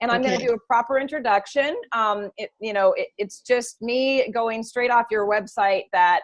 And I'm going to do a proper introduction. It's just me going straight off your website that,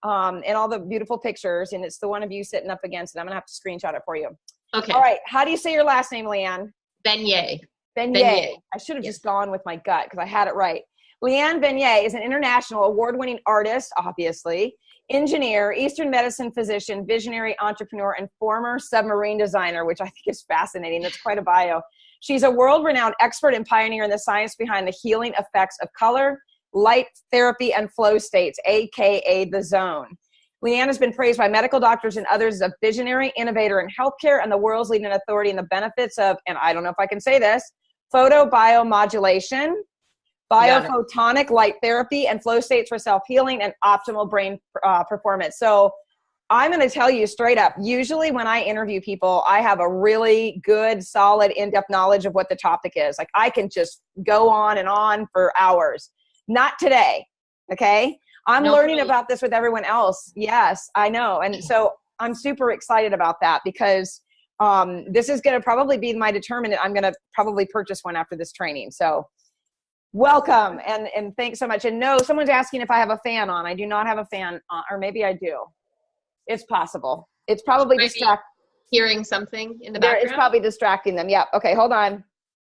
and all the beautiful pictures. And it's the one of you sitting up against it. I'm going to have to screenshot it for you. Okay. All right. How do you say your last name, Leanne? Venier. Venier. I should have just gone with my gut because I had it right. Leanne Venier is an international award-winning artist, obviously, engineer, Eastern medicine physician, visionary entrepreneur, and former submarine designer, which I think is fascinating. That's quite a bio. She's a world-renowned expert and pioneer in the science behind the healing effects of color, light therapy, and flow states, aka the zone. Leanne has been praised by medical doctors and others as a visionary innovator in healthcare and the world's leading authority in the benefits of, and I don't know if I can say this, photobiomodulation, biophotonic light therapy, and flow states for self-healing and optimal brain performance. So I'm going to tell you straight up, usually when I interview people, I have a really good, solid, in-depth knowledge of what the topic is. Like I can just go on and on for hours. Not today, okay? I'm learning about this with everyone else. Yes, I know. And so I'm super excited about that because this is going to probably be my determinant. I'm going to probably purchase one after this training. So welcome and thanks so much. And no, someone's asking if I have a fan on. I do not have a fan on, or maybe I do. It's possible. It's probably distracting. Hearing something in the background? It's probably distracting them. Yeah. Okay, hold on.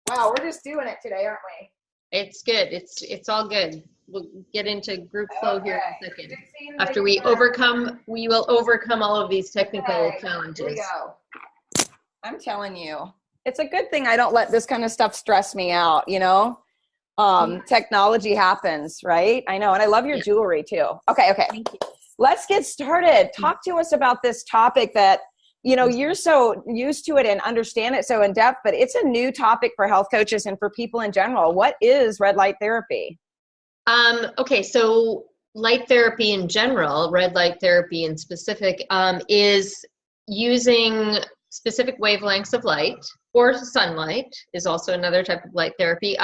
Wow, we're just doing it today, aren't we? It's good. It's all good. We'll get into group flow here in a second. After we will overcome all of these technical challenges. Here we go. I'm telling you, it's a good thing I don't let this kind of stuff stress me out, you know? Technology happens, right? I know. And I love your jewelry too. Okay. Thank you. Let's get started. Talk to us about this topic that, you know, you're so used to it and understand it so in depth, but it's a new topic for health coaches and for people in general. What is red light therapy? Okay. So light therapy in general, red light therapy in specific, is using specific wavelengths of light, or sunlight is also another type of light therapy,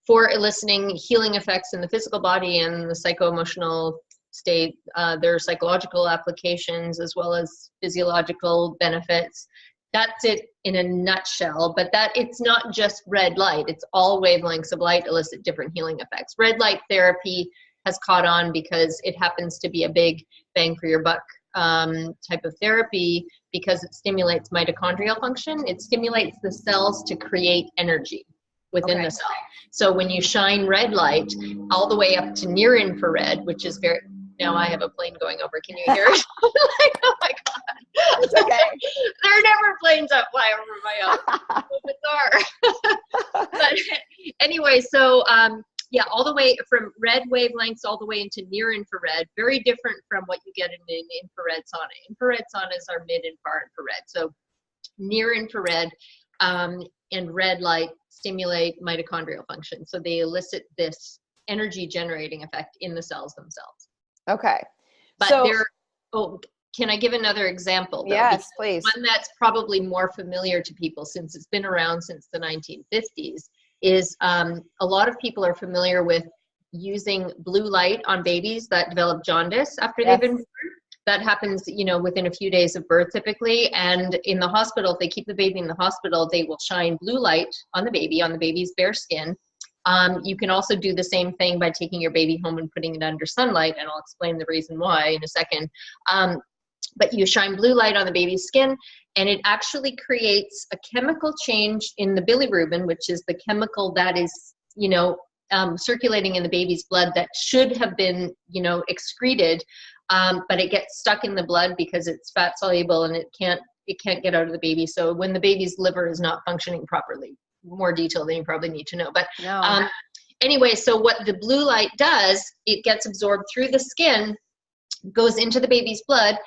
for eliciting healing effects in the physical body and the psycho-emotional state. There are psychological applications as well as physiological benefits. That's it in a nutshell, but that it's not just red light. It's all wavelengths of light elicit different healing effects. Red light therapy has caught on because it happens to be a big bang for your buck type of therapy because it stimulates mitochondrial function. It stimulates the cells to create energy within the cell. So when you shine red light all the way up to near infrared, which is very, now I have a plane going over. Can you hear it? Like, oh my God. It's okay. There are never planes that fly over my office. But anyway, so yeah, all the way from red wavelengths all the way into near infrared, very different from what you get in an infrared sauna. Infrared saunas are mid and far infrared. So near infrared and red light stimulate mitochondrial function. So they elicit this energy generating effect in the cells themselves. Okay. But so, can I give another example? Though? Yes, because please. One that's probably more familiar to people since it's been around since the 1950s is a lot of people are familiar with using blue light on babies that develop jaundice after they've been born. That happens, you know, within a few days of birth typically. And in the hospital, if they keep the baby in the hospital, they will shine blue light on the baby's bare skin. You can also do the same thing by taking your baby home and putting it under sunlight, and I'll explain the reason why in a second. But you shine blue light on the baby's skin, and it actually creates a chemical change in the bilirubin, which is the chemical that is, you know, circulating in the baby's blood that should have been, you know, excreted, but it gets stuck in the blood because it's fat soluble and it can't get out of the baby. So when the baby's liver is not functioning properly, more detail than you probably need to know. But anyway, so what the blue light does, it gets absorbed through the skin, goes into the baby's blood,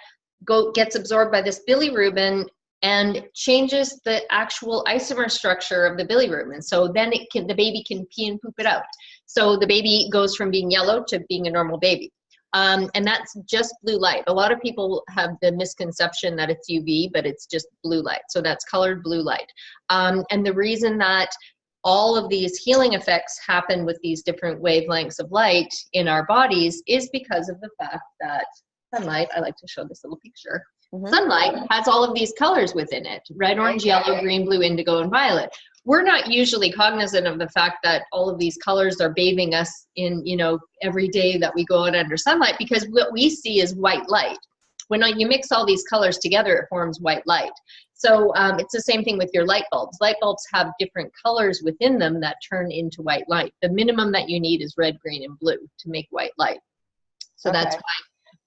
gets absorbed by this bilirubin and changes the actual isomer structure of the bilirubin. So then the baby can pee and poop it out. So the baby goes from being yellow to being a normal baby. And that's just blue light. A lot of people have the misconception that it's UV, but it's just blue light. So that's colored blue light. And the reason that all of these healing effects happen with these different wavelengths of light in our bodies is because of the fact that sunlight, I like to show this little picture. Sunlight has all of these colors within it: red, orange, yellow, green, blue, indigo, and violet. we're not usually cognizant of the fact that all of these colors are bathing us in, you know, every day that we go out under sunlight, because what we see is white light. When you mix all these colors together, it forms white light. So it's the same thing with your light bulbs. Light bulbs have different colors within them that turn into white light. The minimum that you need is red, green, and blue to make white light. So that's why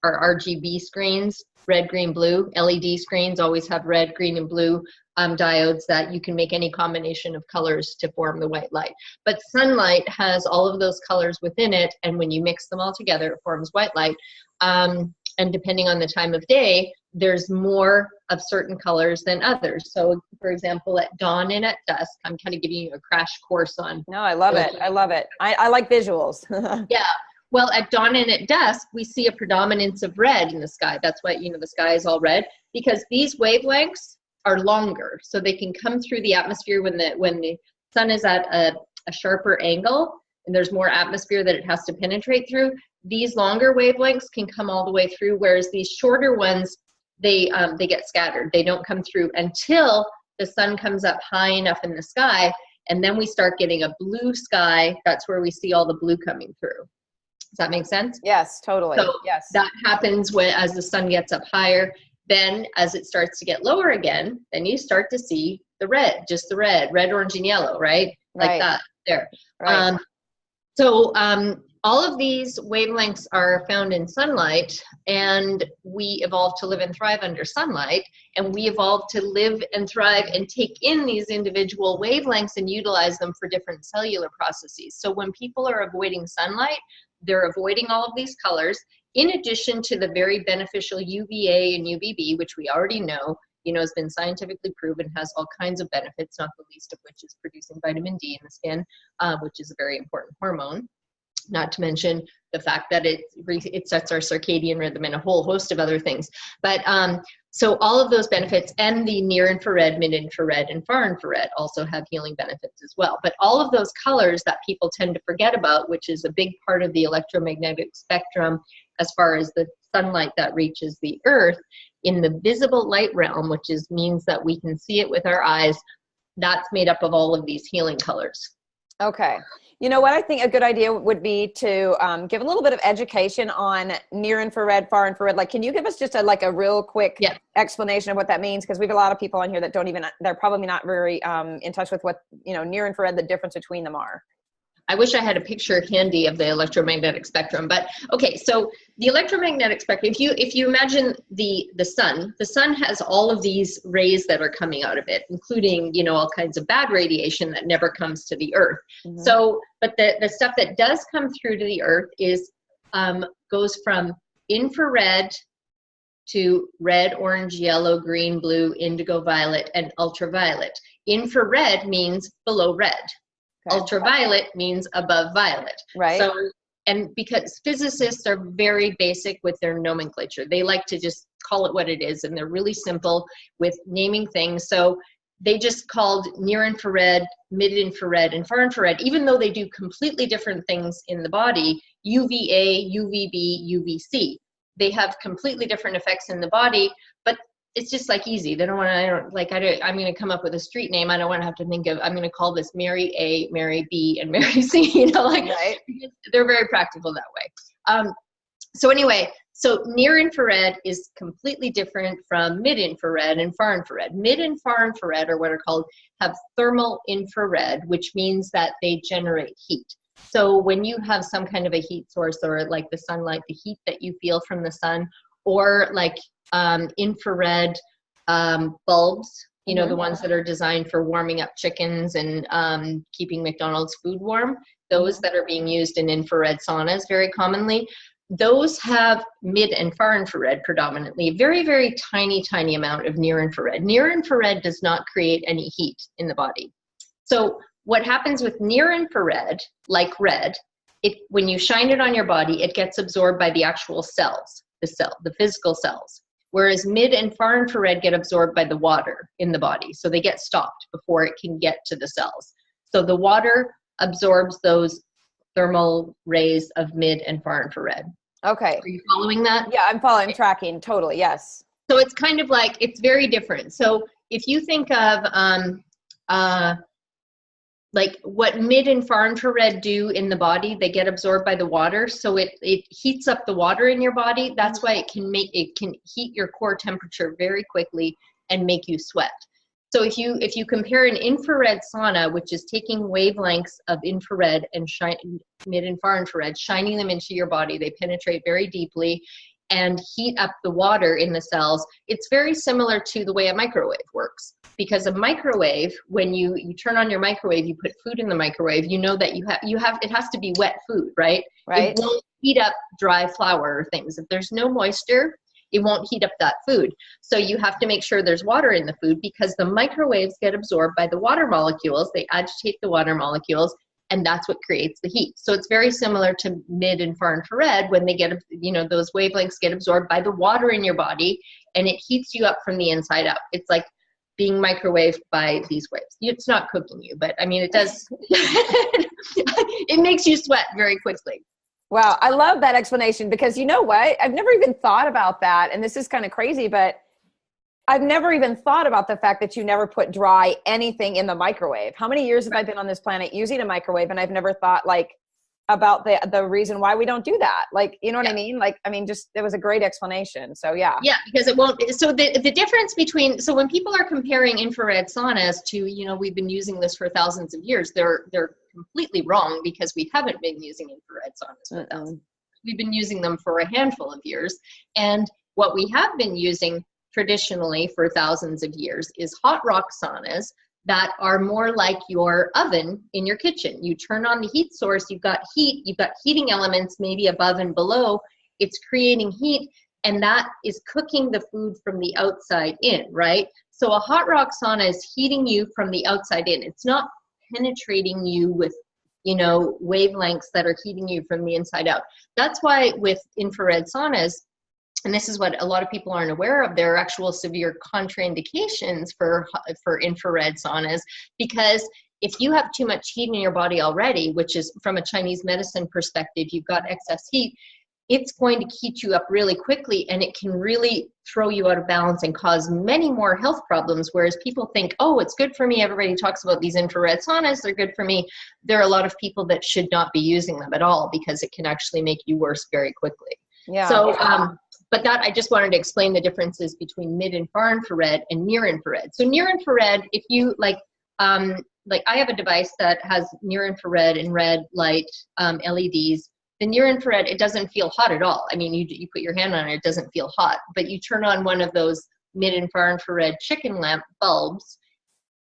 our RGB screens, red, green, blue, LED screens always have red, green, and blue diodes that you can make any combination of colors to form the white light. But sunlight has all of those colors within it, and when you mix them all together, it forms white light. And depending on the time of day, there's more of certain colors than others. So, for example, at dawn and at dusk, I'm kind of giving you a crash course on. No, I love it. I love it. I like visuals. Yeah. Well, at dawn and at dusk, we see a predominance of red in the sky. That's why, you know, the sky is all red, because these wavelengths are longer. So they can come through the atmosphere when the sun is at a sharper angle, and there's more atmosphere that it has to penetrate through. These longer wavelengths can come all the way through, whereas these shorter ones, they get scattered. They don't come through until the sun comes up high enough in the sky, and then we start getting a blue sky. That's where we see all the blue coming through. Does that make sense? Yes, totally. So yes, that happens as the sun gets up higher. Then as it starts to get lower again, then you start to see the red, just the red, orange, and yellow, right? Like that there. Right. All of these wavelengths are found in sunlight, and we evolved to live and thrive under sunlight, and we evolved to live and thrive and take in these individual wavelengths and utilize them for different cellular processes. So when people are avoiding sunlight, they're avoiding all of these colors, in addition to the very beneficial UVA and UVB, which we already know, has been scientifically proven, has all kinds of benefits, not the least of which is producing vitamin D in the skin, which is a very important hormone. Not to mention the fact that it sets our circadian rhythm and a whole host of other things. But so all of those benefits, and the near infrared, mid infrared, and far infrared also have healing benefits as well. But all of those colors that people tend to forget about, which is a big part of the electromagnetic spectrum as far as the sunlight that reaches the earth, in the visible light realm, which means that we can see it with our eyes, that's made up of all of these healing colors. Okay. You know what I think a good idea would be to give a little bit of education on near infrared, far infrared. Like, can you give us just a real quick explanation of what that means? Because we have a lot of people on here that they're probably not very in touch with what, near infrared, the difference between them are. I wish I had a picture handy of the electromagnetic spectrum, but okay. So the electromagnetic spectrum, if you imagine the sun has all of these rays that are coming out of it, including, all kinds of bad radiation that never comes to the earth. Mm-hmm. So, but the stuff that does come through to the earth goes from infrared to red, orange, yellow, green, blue, indigo, violet, and ultraviolet. Infrared means below red. Ultraviolet means above violet. Right. So, and because physicists are very basic with their nomenclature, they like to just call it what it is, and they're really simple with naming things. So they just called near infrared, mid infrared, and far infrared, even though they do completely different things in the body. UVA, UVB, UVC. They have completely different effects in the body, but it's just easy. They don't want to, I'm going to come up with a street name. I don't want to have to think of, I'm going to call this Mary A, Mary B, and Mary C, right. They're very practical that way. So anyway, so near infrared is completely different from mid infrared and far infrared. Mid and far infrared are what are called, have thermal infrared, which means that they generate heat. So when you have some kind of a heat source, or like the sunlight, the heat that you feel from the sun, or infrared bulbs, the ones that are designed for warming up chickens and keeping McDonald's food warm, those that are being used in infrared saunas very commonly, those have mid and far infrared predominantly, very, very tiny, tiny amount of near infrared. Near infrared does not create any heat in the body. So what happens with near infrared, like red, when you shine it on your body, it gets absorbed by the actual cells, the physical cells. Whereas mid and far infrared get absorbed by the water in the body. So they get stopped before it can get to the cells. So the water absorbs those thermal rays of mid and far infrared. Okay. Are you following that? Yeah, I'm following. I'm tracking. Totally. Yes. So it's kind of it's very different. So if you think of like what mid and far infrared do in the body, they get absorbed by the water. So it heats up the water in your body. That's why it can heat your core temperature very quickly and make you sweat. So if you compare an infrared sauna, which is taking wavelengths of infrared and mid and far infrared, shining them into your body, they penetrate very deeply and heat up the water in the cells. It's very similar to the way a microwave works. Because a microwave, when you turn on your microwave, you put food in the microwave, you know that it has to be wet food, right? Right. It won't heat up dry flour or things. If there's no moisture, it won't heat up that food. So you have to make sure there's water in the food, because the microwaves get absorbed by the water molecules. They agitate the water molecules, and that's what creates the heat. So it's very similar to mid and far infrared. When they get, those wavelengths get absorbed by the water in your body, and it heats you up from the inside out. It's like being microwaved by these waves. It's not cooking you, but I mean, it does, it makes you sweat very quickly. Wow, I love that explanation, because you know what? I've never even thought about that. And this is kind of crazy, but I've never even thought about the fact that you never put dry anything in the microwave. How many years have I been on this planet using a microwave, and I've never thought about the reason why we don't do that. You know what I mean? Just, it was a great explanation. So yeah. Yeah, because it won't. So the difference between, so when people are comparing infrared saunas to, we've been using this for thousands of years, they're completely wrong, because we haven't been using infrared saunas for thousands. We've been using them for a handful of years. And what we have been using traditionally for thousands of years is hot rock saunas that are more like your oven in your kitchen. You turn on the heat source, you've got heat, you've got heating elements maybe above and below, it's creating heat, and that is cooking the food from the outside in, right? So a hot rock sauna is heating you from the outside in. It's not penetrating you with, wavelengths that are heating you from the inside out. That's why with infrared saunas, and this is what a lot of people aren't aware of, there are actual severe contraindications for infrared saunas, because if you have too much heat in your body already, which is from a Chinese medicine perspective, you've got excess heat, it's going to heat you up really quickly, and it can really throw you out of balance and cause many more health problems. Whereas people think, oh, it's good for me. Everybody talks about these infrared saunas, they're good for me. There are a lot of people that should not be using them at all, because it can actually make you worse very quickly. Yeah. So, but that, I just wanted to explain the differences between mid and far infrared and near infrared. So near infrared, if you like I have a device that has near infrared and red light LEDs. The near infrared, it doesn't feel hot at all. I mean, you put your hand on it, it doesn't feel hot. But you turn on one of those mid and far infrared chicken lamp bulbs,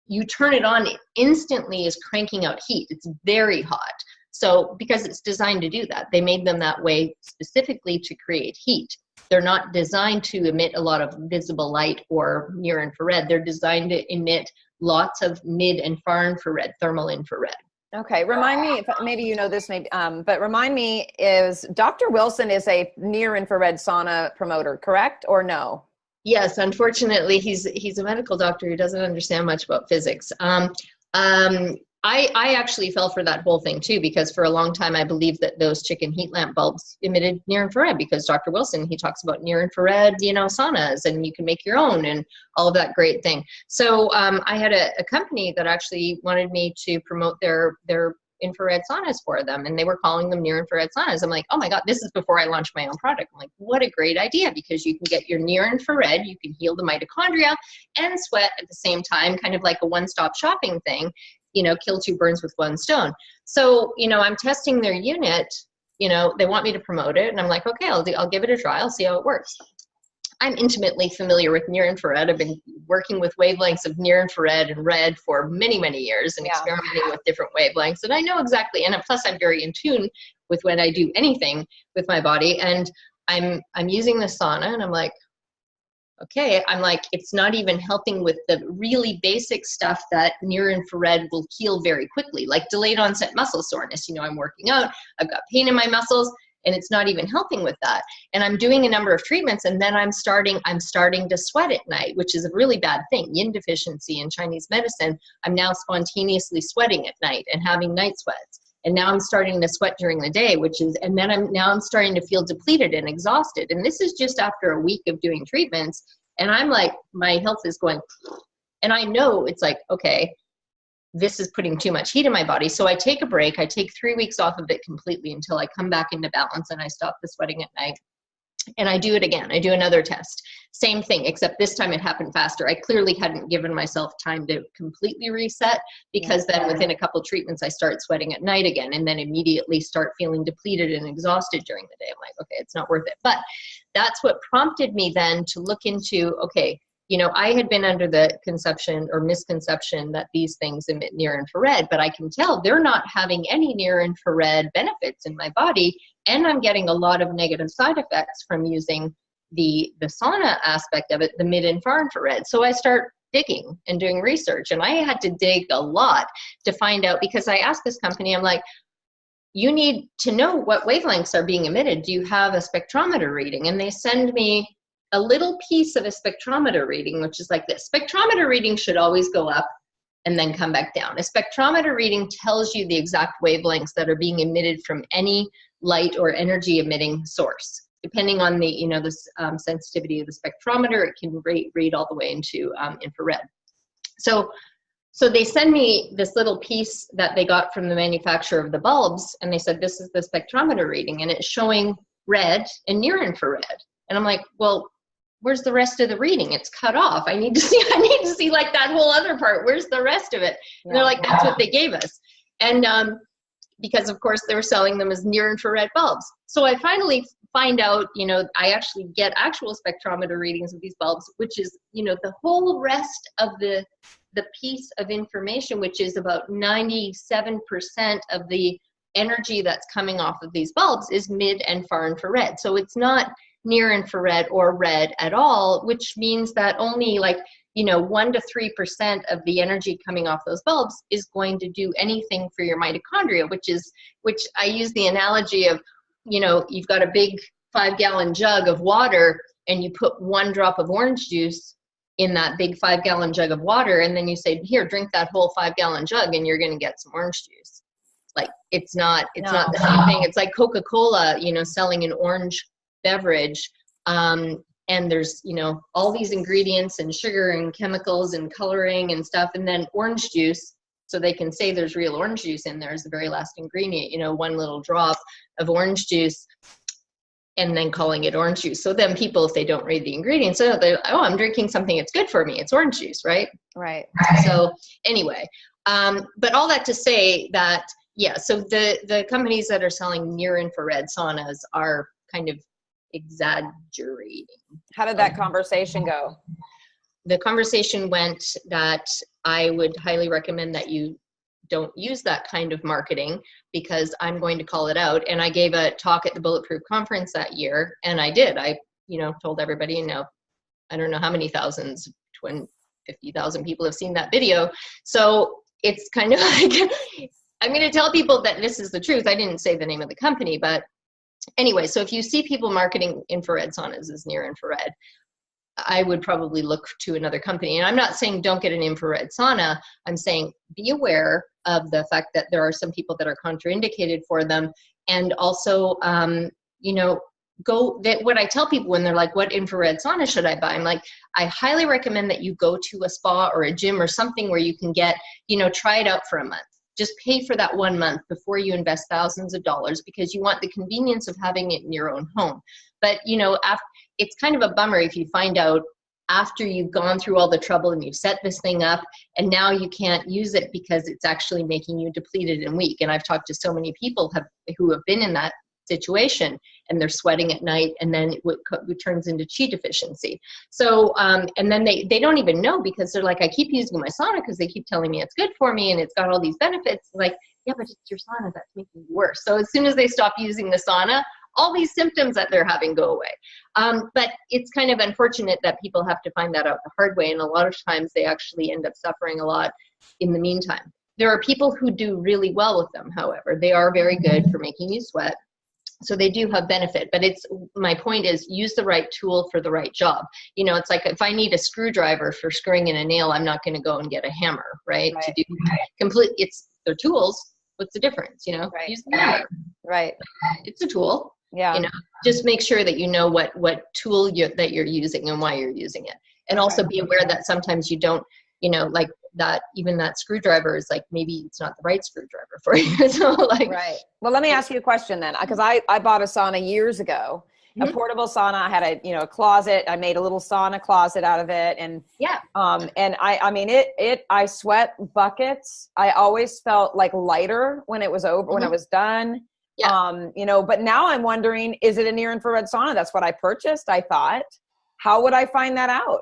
you turn it on, it instantly is cranking out heat. It's very hot. So because it's designed to do that, they made them that way specifically to create heat. They're not designed to emit a lot of visible light or near infrared. They're designed to emit lots of mid and far infrared, thermal infrared. Okay, remind me, if maybe you know this, maybe, but remind me, is Dr. Wilson is a near infrared sauna promoter, correct, or no? Yes, unfortunately, he's a medical doctor who doesn't understand much about physics. I actually fell for that whole thing too, because for a long time I believed that those chicken heat lamp bulbs emitted near infrared, because Dr. Wilson, he talks about near infrared, saunas, and you can make your own and all of that great thing. So I had a company that actually wanted me to promote their infrared saunas for them, and they were calling them near infrared saunas. I'm like, oh my God, this is before I launched my own product. I'm like, what a great idea, because you can get your near infrared, you can heal the mitochondria and sweat at the same time, kind of like a one-stop shopping thing. Kill two birds with one stone. So, I'm testing their unit, they want me to promote it. And I'm like, okay, I'll give it a try. I'll see how it works. I'm intimately familiar with near infrared. I've been working with wavelengths of near infrared and red for many, many years and experimenting with different wavelengths. And I know exactly, and plus I'm very in tune with when I do anything with my body. And I'm using the sauna, and I'm like, okay, it's not even helping with the really basic stuff that near infrared will heal very quickly, like delayed onset muscle soreness. I'm working out, I've got pain in my muscles, and it's not even helping with that. And I'm doing a number of treatments, and then I'm starting to sweat at night, which is a really bad thing. Yin deficiency in Chinese medicine, I'm now spontaneously sweating at night and having night sweats. And now I'm starting to sweat during the day, and then I'm starting to feel depleted and exhausted. And this is just after a week of doing treatments. And I'm like, my health is going, and I know it's like, okay, this is putting too much heat in my body. So I take a break. I take 3 weeks off of it completely until I come back into balance and I stop the sweating at night. And I do it again. I do another test. Same thing, except this time it happened faster. I clearly hadn't given myself time to completely reset, because then within a couple treatments, I start sweating at night again, and then immediately start feeling depleted and exhausted during the day. I'm like, okay, it's not worth it. But that's what prompted me then to look into, okay, you know, I had been under the conception or misconception that these things emit near infrared, but I can tell they're not having any near infrared benefits in my body. And I'm getting a lot of negative side effects from using the sauna aspect of it, the mid and far infrared. So I start digging and doing research, and I had to dig a lot to find out, because I asked this company, I'm like, you need to know what wavelengths are being emitted. Do you have a spectrometer reading? And they send me a little piece of a spectrometer reading, which is like this. Spectrometer reading should always go up and then come back down. A spectrometer reading tells you the exact wavelengths that are being emitted from any light or energy emitting source. Depending on the, you know, the sensitivity of the spectrometer, it can read all the way into infrared. So they send me this little piece that they got from the manufacturer of the bulbs, and they said, this is the spectrometer reading, and it's showing red and near infrared. And I'm like, well, where's the rest of the reading? It's cut off. I need to see like that whole other part. Where's the rest of it? And they're like, that's what they gave us. And because of course they were selling them as near infrared bulbs. So I finally find out, you know, I actually get actual spectrometer readings of these bulbs, which is, you know, the whole rest of the piece of information, which is about 97% of the energy that's coming off of these bulbs is mid and far infrared. So it's not near infrared or red at all, which means that only like, you know, 1 to 3% of the energy coming off those bulbs is going to do anything for your mitochondria, which I use the analogy of, you know, you've got a big 5-gallon jug of water and you put 1 drop of orange juice in that big 5-gallon jug of water, and then you say, here, drink that whole 5-gallon jug and you're going to get some orange juice. Like, it's not the same thing. It's like Coca-Cola, you know, selling an orange beverage, and there's, you know, all these ingredients and sugar and chemicals and coloring and stuff, and then orange juice, so they can say there's real orange juice in there as the very last ingredient, you know, 1 little drop of orange juice, and then calling it orange juice. So then people, if they don't read the ingredients, they're like, oh, I'm drinking something that's good for me, it's orange juice, right? Right. So anyway, but all that to say that, yeah, so the companies that are selling near infrared saunas are kind of exaggerating. How did that conversation go? The conversation went that I would highly recommend that you don't use that kind of marketing, because I'm going to call it out. And I gave a talk at the Bulletproof conference that year, and I did. I, you know, told everybody, you know, I don't know how many thousands, 50,000 people have seen that video. So it's kind of like, I'm going to tell people that this is the truth. I didn't say the name of the company, but anyway, so if you see people marketing infrared saunas as near infrared, I would probably look to another company. And I'm not saying don't get an infrared sauna. I'm saying be aware of the fact that there are some people that are contraindicated for them. And also, you know, what I tell people when they're like, what infrared sauna should I buy? I'm like, I highly recommend that you go to a spa or a gym or something where you can get, you know, try it out for a month. Just pay for that 1 month before you invest thousands of dollars, because you want the convenience of having it in your own home. But, you know, it's kind of a bummer if you find out after you've gone through all the trouble and you've set this thing up and now you can't use it because it's actually making you depleted and weak. And I've talked to so many people who have been in that situation, and they're sweating at night, and then it turns into chi deficiency. So, and then they don't even know, because they're like, I keep using my sauna because they keep telling me it's good for me and it's got all these benefits. Like, yeah, but it's your sauna that's making it worse. So as soon as they stop using the sauna, all these symptoms that they're having go away. But it's kind of unfortunate that people have to find that out the hard way. And a lot of times they actually end up suffering a lot in the meantime. There are people who do really well with them, however. They are very good for making you sweat. So they do have benefit, but my point is, use the right tool for the right job. You know, it's like if I need a screwdriver for screwing in a nail, I'm not going to go and get a hammer, right? To do they're tools. What's the difference? You know, use the hammer. Right. It's a tool. Yeah. You know, just make sure that you know what tool that you're using and why you're using it. And also be aware that sometimes you don't, you know, like that even that screwdriver is like, maybe it's not the right screwdriver for you. So like, right. Well, let me ask you a question then, because I bought a sauna years ago, a portable sauna. I had a closet. I made a little sauna closet out of it. And and I mean, I sweat buckets. I always felt like lighter when it was over, when it was done. Yeah. But now I'm wondering, is it a near infrared sauna? That's what I purchased, I thought. How would I find that out?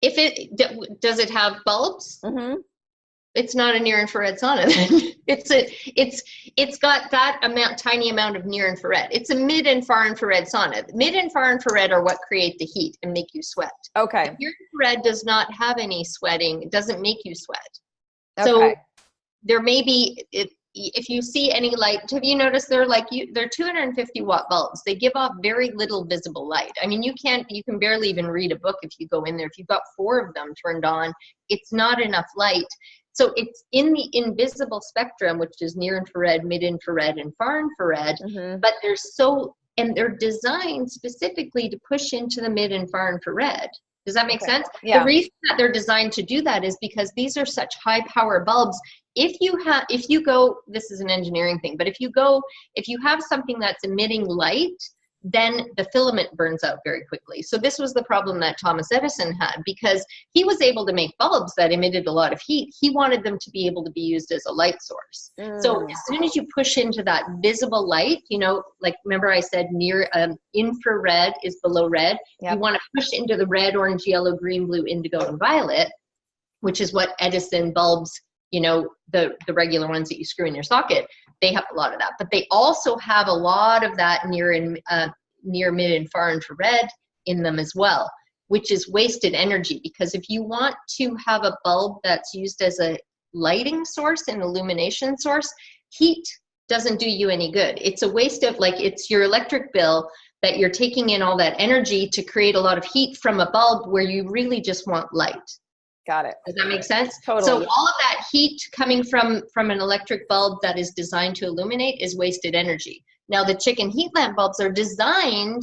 Does it have bulbs? It's not a near infrared sauna. It's got that tiny amount of near infrared. It's a mid and far infrared sauna. Mid and far infrared are what create the heat and make you sweat. Okay. Near infrared does not have any sweating. It doesn't make you sweat. Okay. So there may be if you see any light, have you noticed they're 250 watt bulbs. They give off very little visible light. I mean, you can barely even read a book if you go in there. If you've got 4 of them turned on, it's not enough light. So it's in the invisible spectrum, which is near infrared, mid infrared, and far infrared, but they're designed specifically to push into the mid and far infrared. Does that make sense? Yeah. The reason that they're designed to do that is because these are such high power bulbs. If you go, this is an engineering thing, but if you have something that's emitting light, then the filament burns out very quickly. So this was the problem that Thomas Edison had, because he was able to make bulbs that emitted a lot of heat. He wanted them to be able to be used as a light source. So as soon as you push into that visible light, like remember I said near infrared is below red. Yep. You want to push into the red, orange, yellow, green, blue, indigo, and violet, which is what Edison bulbs, the regular ones that you screw in your socket, they have a lot of that, but they also have a lot of that near, mid, and far infrared in them as well, which is wasted energy. Because if you want to have a bulb that's used as a lighting source and illumination source, heat doesn't do you any good. It's a waste of, it's your electric bill that you're taking in all that energy to create a lot of heat from a bulb where you really just want light. Got it. Does that make sense? Totally. So all of that heat coming from an electric bulb that is designed to illuminate is wasted energy. Now the chicken heat lamp bulbs are designed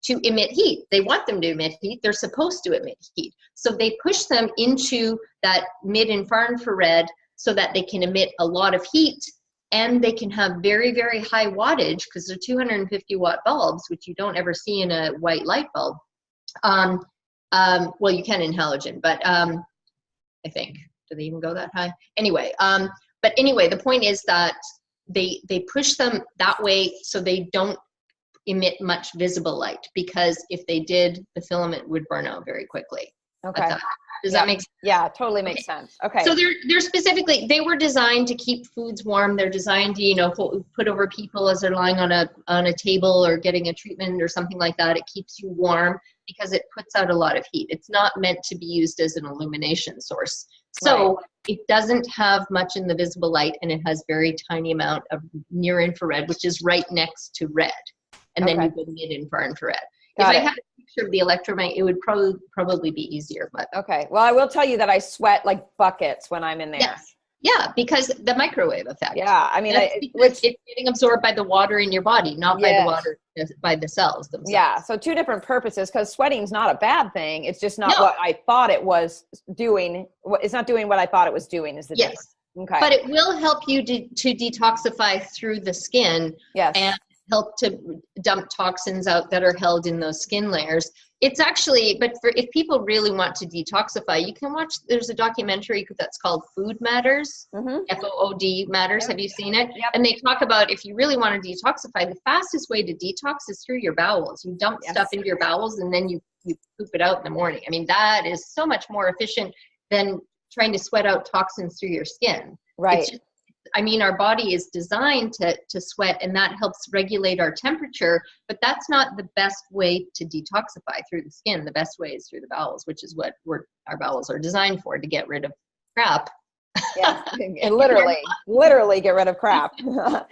to emit heat. They want them to emit heat. They're supposed to emit heat. So they push them into that mid and far infrared so that they can emit a lot of heat, and they can have very, very high wattage because they're 250 watt bulbs, which you don't ever see in a white light bulb. Well, you can in halogen, but I think, do they even go that high? Anyway, but anyway, the point is that they push them that way so they don't emit much visible light, because if they did, the filament would burn out very quickly. Okay. Does that make sense? Yeah, totally makes sense. Okay. So they're specifically, they were designed to keep foods warm. They're designed to, put over people as they're lying on a table or getting a treatment or something like that. It keeps you warm because it puts out a lot of heat. It's not meant to be used as an illumination source. So it doesn't have much in the visible light, and it has very tiny amount of near infrared, which is right next to red. And then you go mid and far infrared. If I had a picture of the electromagnet, it would probably be easier. But okay. Well, I will tell you that I sweat like buckets when I'm in there. Yes. Yeah, because the microwave effect. Yeah, I mean, it's getting absorbed by the water in your body, not by the water, by the cells themselves. Yeah, so 2 different purposes, because sweating's not a bad thing. It's just not what I thought it was doing. It's not doing what I thought it was doing is the difference. Okay. But it will help you to detoxify through the skin. Yes. And help to dump toxins out that are held in those skin layers. It's actually, but if people really want to detoxify, you can watch, there's a documentary that's called Food Matters, FOOD Matters. Have you seen it? Yep. And they talk about, if you really want to detoxify, the fastest way to detox is through your bowels. You dump stuff into your bowels and then you poop it out in the morning. I mean, that is so much more efficient than trying to sweat out toxins through your skin. Right. Our body is designed to sweat, and that helps regulate our temperature, but that's not the best way to detoxify through the skin. The best way is through the bowels, which is what our bowels are designed for, to get rid of crap. Yeah, and literally get rid of crap. Okay.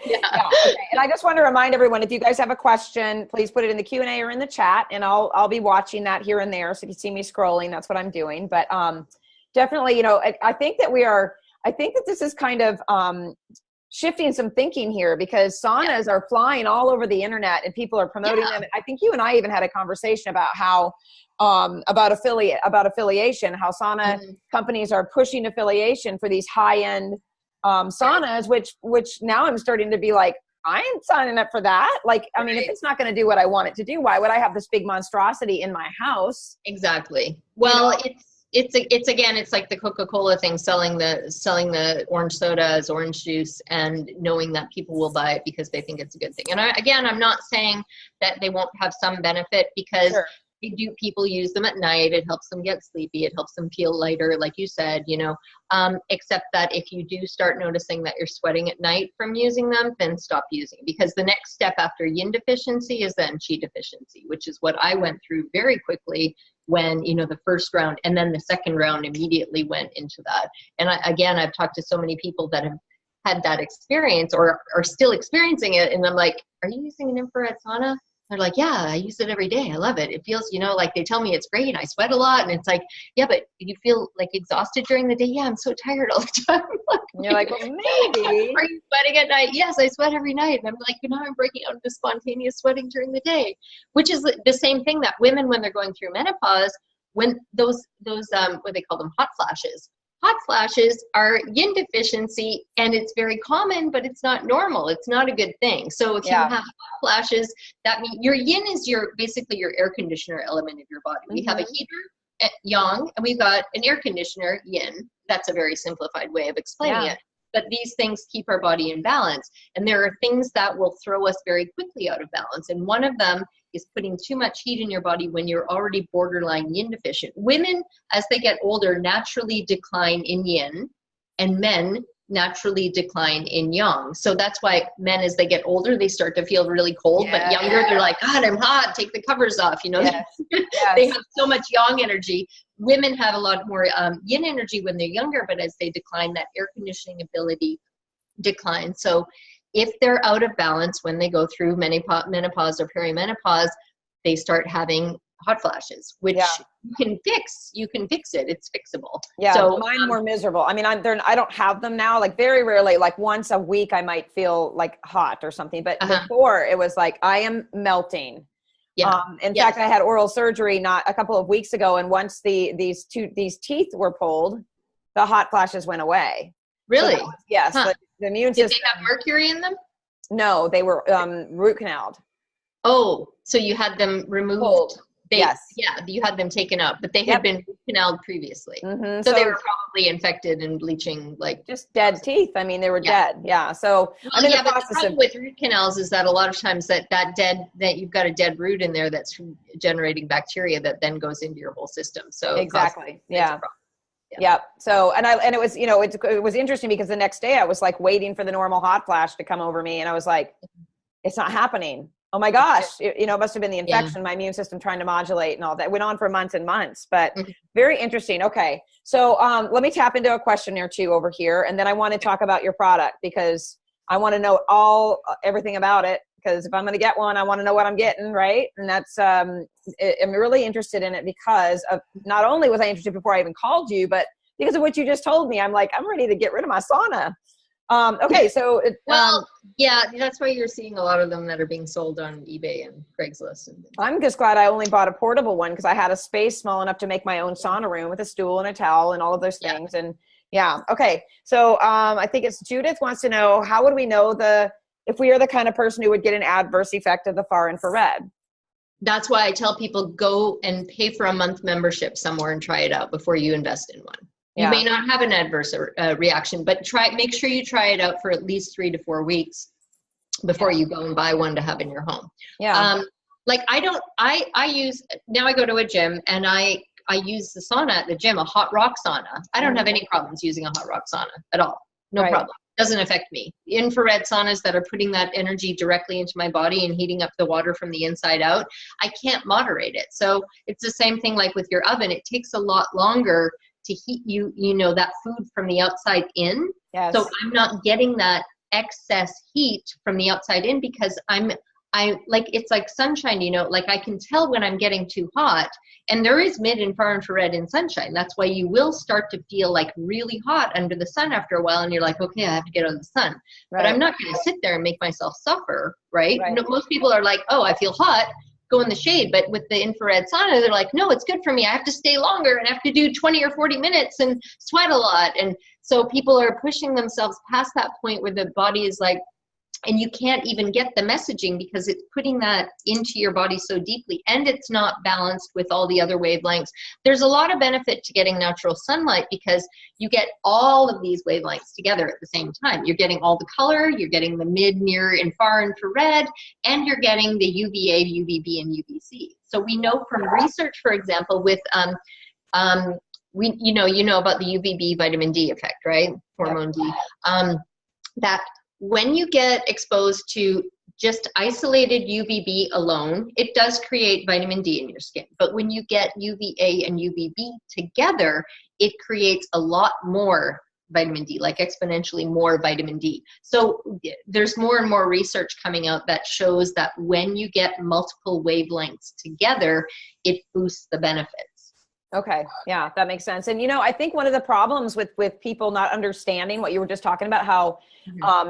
And I just want to remind everyone, if you guys have a question, please put it in the Q&A or in the chat, and I'll be watching that here and there. So if you see me scrolling, that's what I'm doing. But definitely, I think that this is kind of shifting some thinking here, because saunas are flying all over the internet and people are promoting them. I think you and I even had a conversation about how about affiliation, how sauna companies are pushing affiliation for these high-end saunas, which now I'm starting to be like, I ain't signing up for that. Like, I mean, if it's not going to do what I want it to do, why would I have this big monstrosity in my house? Exactly. Well, you know? It's again, it's like the Coca-Cola thing, selling the orange soda as orange juice and knowing that people will buy it because they think it's a good thing. And I'm not saying that they won't have some benefit, because people use them at night. It helps them get sleepy. It helps them feel lighter, like you said, you know, except that if you do start noticing that you're sweating at night from using them, then stop using, because the next step after yin deficiency is then qi deficiency, which is what I went through very quickly when, you know, the first round, and then the second round immediately went into that. And I've talked to so many people that have had that experience or are still experiencing it. And I'm like, are you using an infrared sauna? They're like, yeah, I use it every day. I love it. It feels, you know, like they tell me it's great. I sweat a lot. And it's like, yeah, but you feel like exhausted during the day? Yeah, I'm so tired all the time. And you're like, well, maybe. Are you sweating at night? Yes, I sweat every night. And I'm like, you know, I'm breaking out into spontaneous sweating during the day, which is the same thing that women, when they're going through menopause, when those what they call them, hot flashes. Hot flashes are yin deficiency, and it's very common, but it's not normal. It's not a good thing. So if you have hot flashes, that means your yin is basically your air conditioner element of your body. We have a heater, yang, and we've got an air conditioner, yin. That's a very simplified way of explaining it. But these things keep our body in balance. And there are things that will throw us very quickly out of balance. And one of them is putting too much heat in your body when you're already borderline yin deficient. Women, as they get older, naturally decline in yin, and men naturally decline in yang. So that's why men, as they get older, they start to feel really cold, but younger, they're like, God, I'm hot, take the covers off. You know, they have so much yang energy. Women have a lot more yin energy when they're younger, but as they decline, that air conditioning ability declines. So if they're out of balance when they go through menopause or perimenopause, they start having hot flashes, which you can fix. You can fix it. It's fixable. Yeah, so mine more miserable. I mean, I don't have them now. Like very rarely, like once a week, I might feel like hot or something. But before, it was like I am melting. Yeah. In fact, I had oral surgery not a couple of weeks ago, and once these teeth were pulled, the hot flashes went away. Really? So yes. The immune system. Did they have mercury in them? No, they were root canaled. Oh, so you had them removed? Pulled. Yes. Yeah, you had them taken out, but they had been root canaled previously. So they were probably infected and bleaching, like just dead teeth. I mean, they were dead. Yeah. So I'm in the process. The problem with root canals is that a lot of times that you've got a dead root in there that's generating bacteria that then goes into your whole system. So exactly. Yeah. So, and it was, you know, it was interesting because the next day I was like waiting for the normal hot flash to come over me. And I was like, it's not happening. Oh my gosh. It must have been the infection, my immune system trying to modulate and all that. It went on for months and months, but very interesting. Okay. So, let me tap into a question or two over here. And then I want to talk about your product because I want to know everything about it. Because if I'm going to get one, I want to know what I'm getting, right? And that's, I'm really interested in it because of, not only was I interested before I even called you, but because of what you just told me, I'm like, I'm ready to get rid of my sauna. Okay, so. That's why you're seeing a lot of them that are being sold on eBay and Craigslist. I'm just glad I only bought a portable one because I had a space small enough to make my own sauna room with a stool and a towel and all of those things. And okay. So I think it's Judith wants to know, how would we know if we are the kind of person who would get an adverse effect of the far infrared? That's why I tell people go and pay for a month membership somewhere and try it out before you invest in one. You may not have an adverse reaction, but make sure you try it out for at least 3 to 4 weeks before you go and buy one to have in your home. Yeah. Like I go to a gym and I use the sauna at the gym, a hot rock sauna. I don't have any problems using a hot rock sauna at all. No problem. Doesn't affect me. Infrared saunas that are putting that energy directly into my body and heating up the water from the inside out, I can't moderate it. So it's the same thing like with your oven. It takes a lot longer to heat that food from the outside in. Yes. So I'm not getting that excess heat from the outside in because I'm it's like sunshine, you know, like I can tell when I'm getting too hot, and there is mid and far infrared in sunshine. That's why you will start to feel like really hot under the sun after a while, and you're like, okay, I have to get out of the sun. Right. But I'm not going to sit there and make myself suffer, right? No, most people are like, oh, I feel hot, go in the shade. But with the infrared sauna, they're like, no, it's good for me. I have to stay longer and I have to do 20 or 40 minutes and sweat a lot. And so people are pushing themselves past that point where the body is like, and you can't even get the messaging because it's putting that into your body so deeply, and it's not balanced with all the other wavelengths. There's a lot of benefit to getting natural sunlight because you get all of these wavelengths together at the same time. You're getting all the color, you're getting the mid, near, and far infrared, and you're getting the UVA, UVB, and UVC. So we know from research, for example, with you know about the UVB vitamin D effect, right? Hormone D. That when you get exposed to just isolated UVB alone, it does create vitamin D in your skin. But when you get UVA and UVB together, it creates a lot more vitamin D, like exponentially more vitamin D. So there's more and more research coming out that shows that when you get multiple wavelengths together, it boosts the benefits. Okay. Yeah, that makes sense. And, you know, I think one of the problems with people not understanding what you were just talking about, how,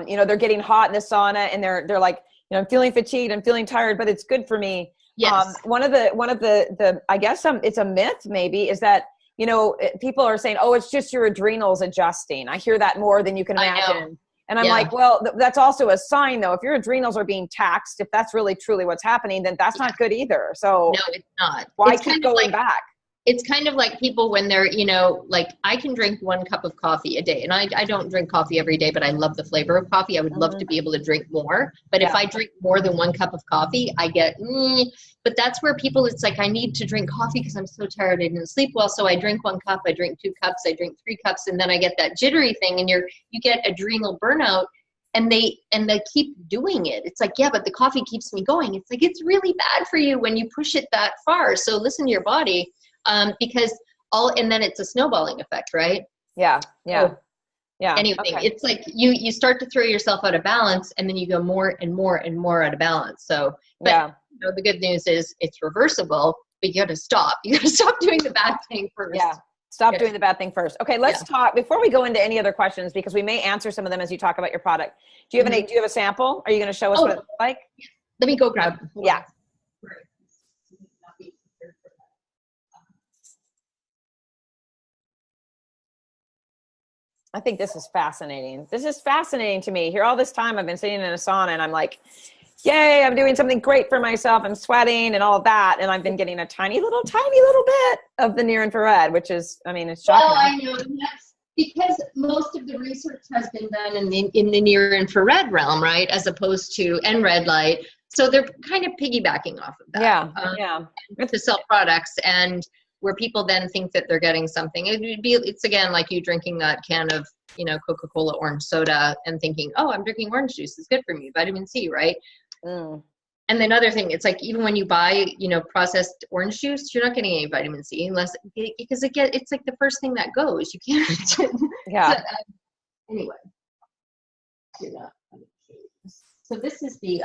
you know, they're getting hot in the sauna and they're like, you know, I'm feeling fatigued, I'm feeling tired, but it's good for me. Yes. One of the, I guess it's a myth maybe, is that, you know, people are saying, oh, it's just your adrenals adjusting. I hear that more than you can imagine. And I'm like, well, that's also a sign though. If your adrenals are being taxed, if that's really truly what's happening, then that's not good either. So no, it's not. Why keep going back? It's kind of like people when they're, you know, like I can drink 1 cup of coffee a day, and I don't drink coffee every day, but I love the flavor of coffee. I would love to be able to drink more. But if I drink more than 1 cup of coffee, I get, but that's where people, it's like, I need to drink coffee because I'm so tired. I didn't sleep well. So I drink 1 cup, I drink 2 cups, I drink 3 cups. And then I get that jittery thing, and you get adrenal burnout. And they keep doing it. It's like, yeah, but the coffee keeps me going. It's like, it's really bad for you when you push it that far. So listen to your body. Because and then it's a snowballing effect, right? Yeah. Anyway, it's like you start to throw yourself out of balance, and then you go more and more and more out of balance. So, but you know, the good news is it's reversible, but you got to stop. You got to stop doing the bad thing first. Yeah. Stop doing the bad thing first. Okay, let's talk before we go into any other questions, because we may answer some of them as you talk about your product. Do you have do you have a sample? Are you going to show us what it looks like? Let me go grab. Yeah. I think this is fascinating. This is fascinating to me. Here all this time I've been sitting in a sauna and I'm like, yay, I'm doing something great for myself. I'm sweating and all of that. And I've been getting a tiny little bit of the near infrared, which is, I mean, it's shocking. Well, I know that's because most of the research has been done in the near infrared realm, right? As opposed to red light. So they're kind of piggybacking off of that. To sell products, and where people then think that they're getting something. It's again like you drinking that can of, you know, Coca-Cola orange soda and thinking, oh, I'm drinking orange juice, it's good for me, vitamin C, right? And then other thing, it's like even when you buy, you know, processed orange juice, you're not getting any vitamin C because it's like the first thing that goes. You can't. Anyway, so this is the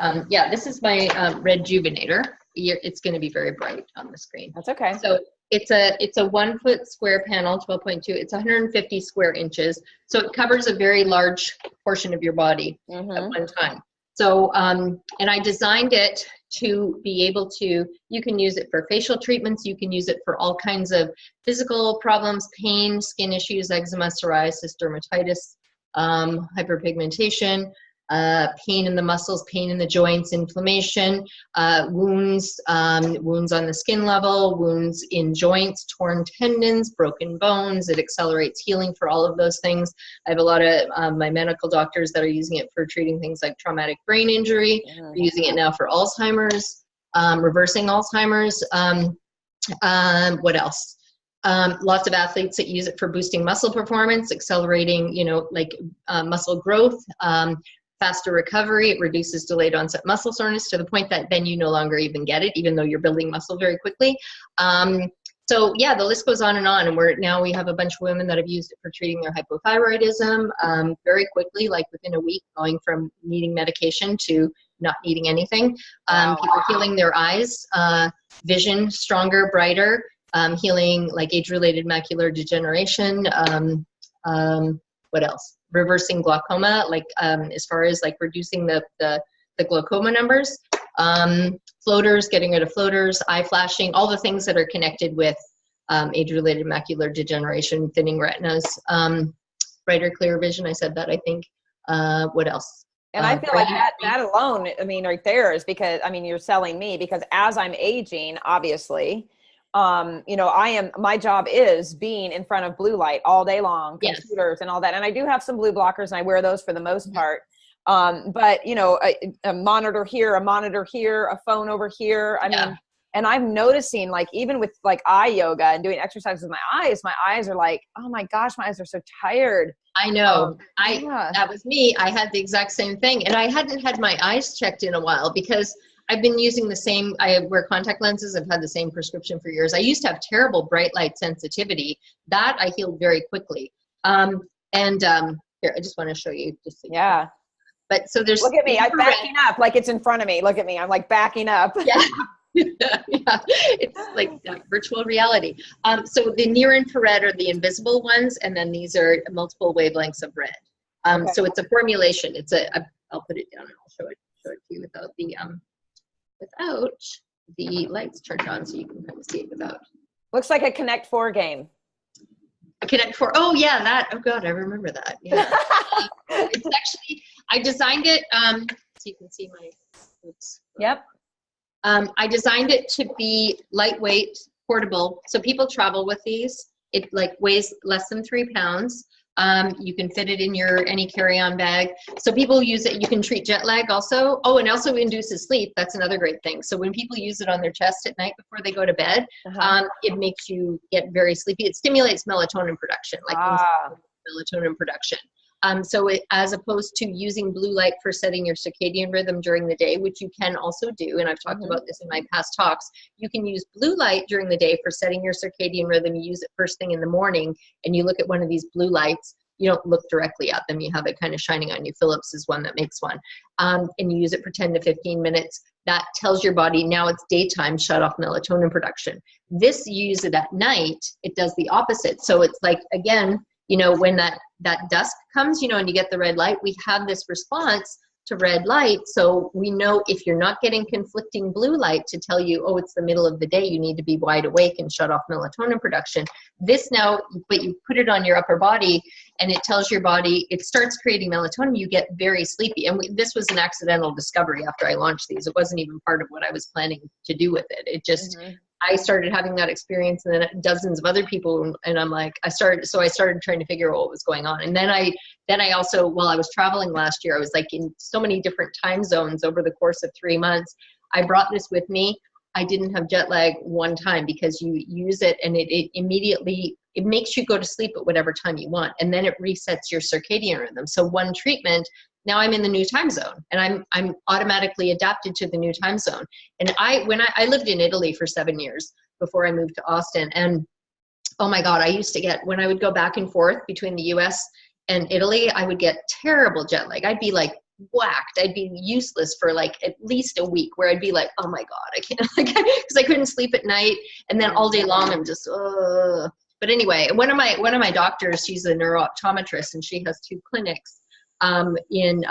this is my Rejuvenator. It's going to be very bright on the screen. That's okay. So it's a 1 foot square panel, 12.2. It's 150 square inches. So it covers a very large portion of your body at one time. So, and I designed it to be able to, you can use it for facial treatments. You can use it for all kinds of physical problems, pain, skin issues, eczema, psoriasis, dermatitis, hyperpigmentation, pain in the muscles, pain in the joints, inflammation, wounds on the skin level, wounds in joints, torn tendons, broken bones. It accelerates healing for all of those things. I have a lot of my medical doctors that are using it for treating things like traumatic brain injury. We're using it now for Alzheimer's, reversing Alzheimer's. What else? Lots of athletes that use it for boosting muscle performance, accelerating, you know, like muscle growth, faster recovery. It reduces delayed onset muscle soreness to the point that then you no longer even get it, even though you're building muscle very quickly. So yeah, the list goes on, and we have a bunch of women that have used it for treating their hypothyroidism very quickly, like within a week, going from needing medication to not needing anything. Wow. People healing their eyes, vision stronger, brighter, healing like age-related macular degeneration. What else? Reversing glaucoma, like as far as like reducing the glaucoma numbers. Floaters, getting rid of floaters, eye flashing, all the things that are connected with age-related macular degeneration, thinning retinas, brighter, clear vision. I said that, I think. What else? And I feel like that alone, I mean, right there is because, I mean, you're selling me because as I'm aging, obviously, you know, my job is being in front of blue light all day long, computers and all that. And I do have some blue blockers and I wear those for the most part. But you know, a monitor here, a phone over here. I mean, and I'm noticing like, even with like eye yoga and doing exercises with my eyes are like, oh my gosh, my eyes are so tired. I know. That was me. I had the exact same thing. And I hadn't had my eyes checked in a while because I've been using the same, I wear contact lenses. I've had the same prescription for years. I used to have terrible bright light sensitivity. That I healed very quickly. Here, I just want to show you. But so there's. Look at me. I'm backing up like it's in front of me. Look at me. I'm like backing up. Yeah. It's like virtual reality. So the near infrared are the invisible ones, and then these are multiple wavelengths of red. So it's a formulation. I'll put it down and I'll show it to you without the lights turned on, so you can kind of see it without. Looks like a Connect 4 game. A Connect 4. Oh yeah, that. Oh God, I remember that. Yeah. It's actually, I designed it. So you can see my. Oops. Yep. I designed it to be lightweight, portable, so people travel with these. It like weighs less than 3 pounds. You can fit it in any carry-on bag. So people use it. You can treat jet lag also. Oh, and also induces sleep. That's another great thing. So when people use it on their chest at night before they go to bed, it makes you get very sleepy. It stimulates melatonin production, like melatonin production. So as opposed to using blue light for setting your circadian rhythm during the day, which you can also do, and I've talked about this in my past talks, you can use blue light during the day for setting your circadian rhythm. You use it first thing in the morning, and you look at one of these blue lights. You don't look directly at them. You have it kind of shining on you. Philips is one that makes one. And you use it for 10 to 15 minutes. That tells your body, now it's daytime, shut off melatonin production. This, you use it at night, it does the opposite. So it's like, again, you know, when that dusk comes, you know, and you get the red light, we have this response to red light. So we know if you're not getting conflicting blue light to tell you, oh, it's the middle of the day, you need to be wide awake and shut off melatonin production. This now, but you put it on your upper body and it tells your body, it starts creating melatonin, you get very sleepy. And this was an accidental discovery after I launched these. It wasn't even part of what I was planning to do with it. It just, I started having that experience, and then dozens of other people, and I'm like, I started trying to figure out what was going on. And then I also, while I was traveling last year, I was like in so many different time zones over the course of 3 months. I brought this with me. I didn't have jet lag one time because you use it and it immediately, it makes you go to sleep at whatever time you want. And then it resets your circadian rhythm. So one treatment, now I'm in the new time zone, and I'm automatically adapted to the new time zone. And I lived in Italy for 7 years before I moved to Austin. And oh my God, I used to get, when I would go back and forth between the US and Italy, I would get terrible jet lag. I'd be like whacked. I'd be useless for like at least a week, where I'd be like, oh my God, I can't, because I couldn't sleep at night. And then all day long, I'm just, But anyway, one of my doctors, she's a neuro-optometrist, and she has 2 clinics in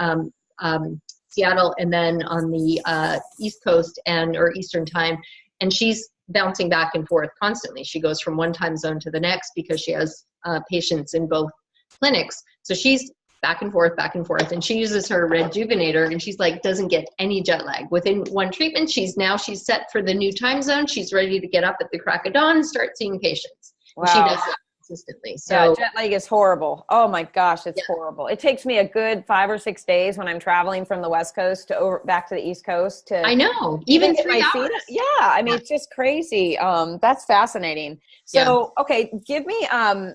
Seattle, and then on the East Coast or Eastern time, and she's bouncing back and forth constantly. She goes from one time zone to the next because she has patients in both clinics. So she's back and forth, and she uses her Rejuvenator, and she's like, doesn't get any jet lag. Within one treatment, she's set for the new time zone. She's ready to get up at the crack of dawn and start seeing patients. Wow. She does that consistently. So jet lag is horrible. Oh my gosh, it's horrible. It takes me a good 5 or 6 days when I'm traveling from the West Coast to back to the East Coast to. I know, even 3 hours. Yeah, I mean, it's just crazy. That's fascinating. So, okay, give me.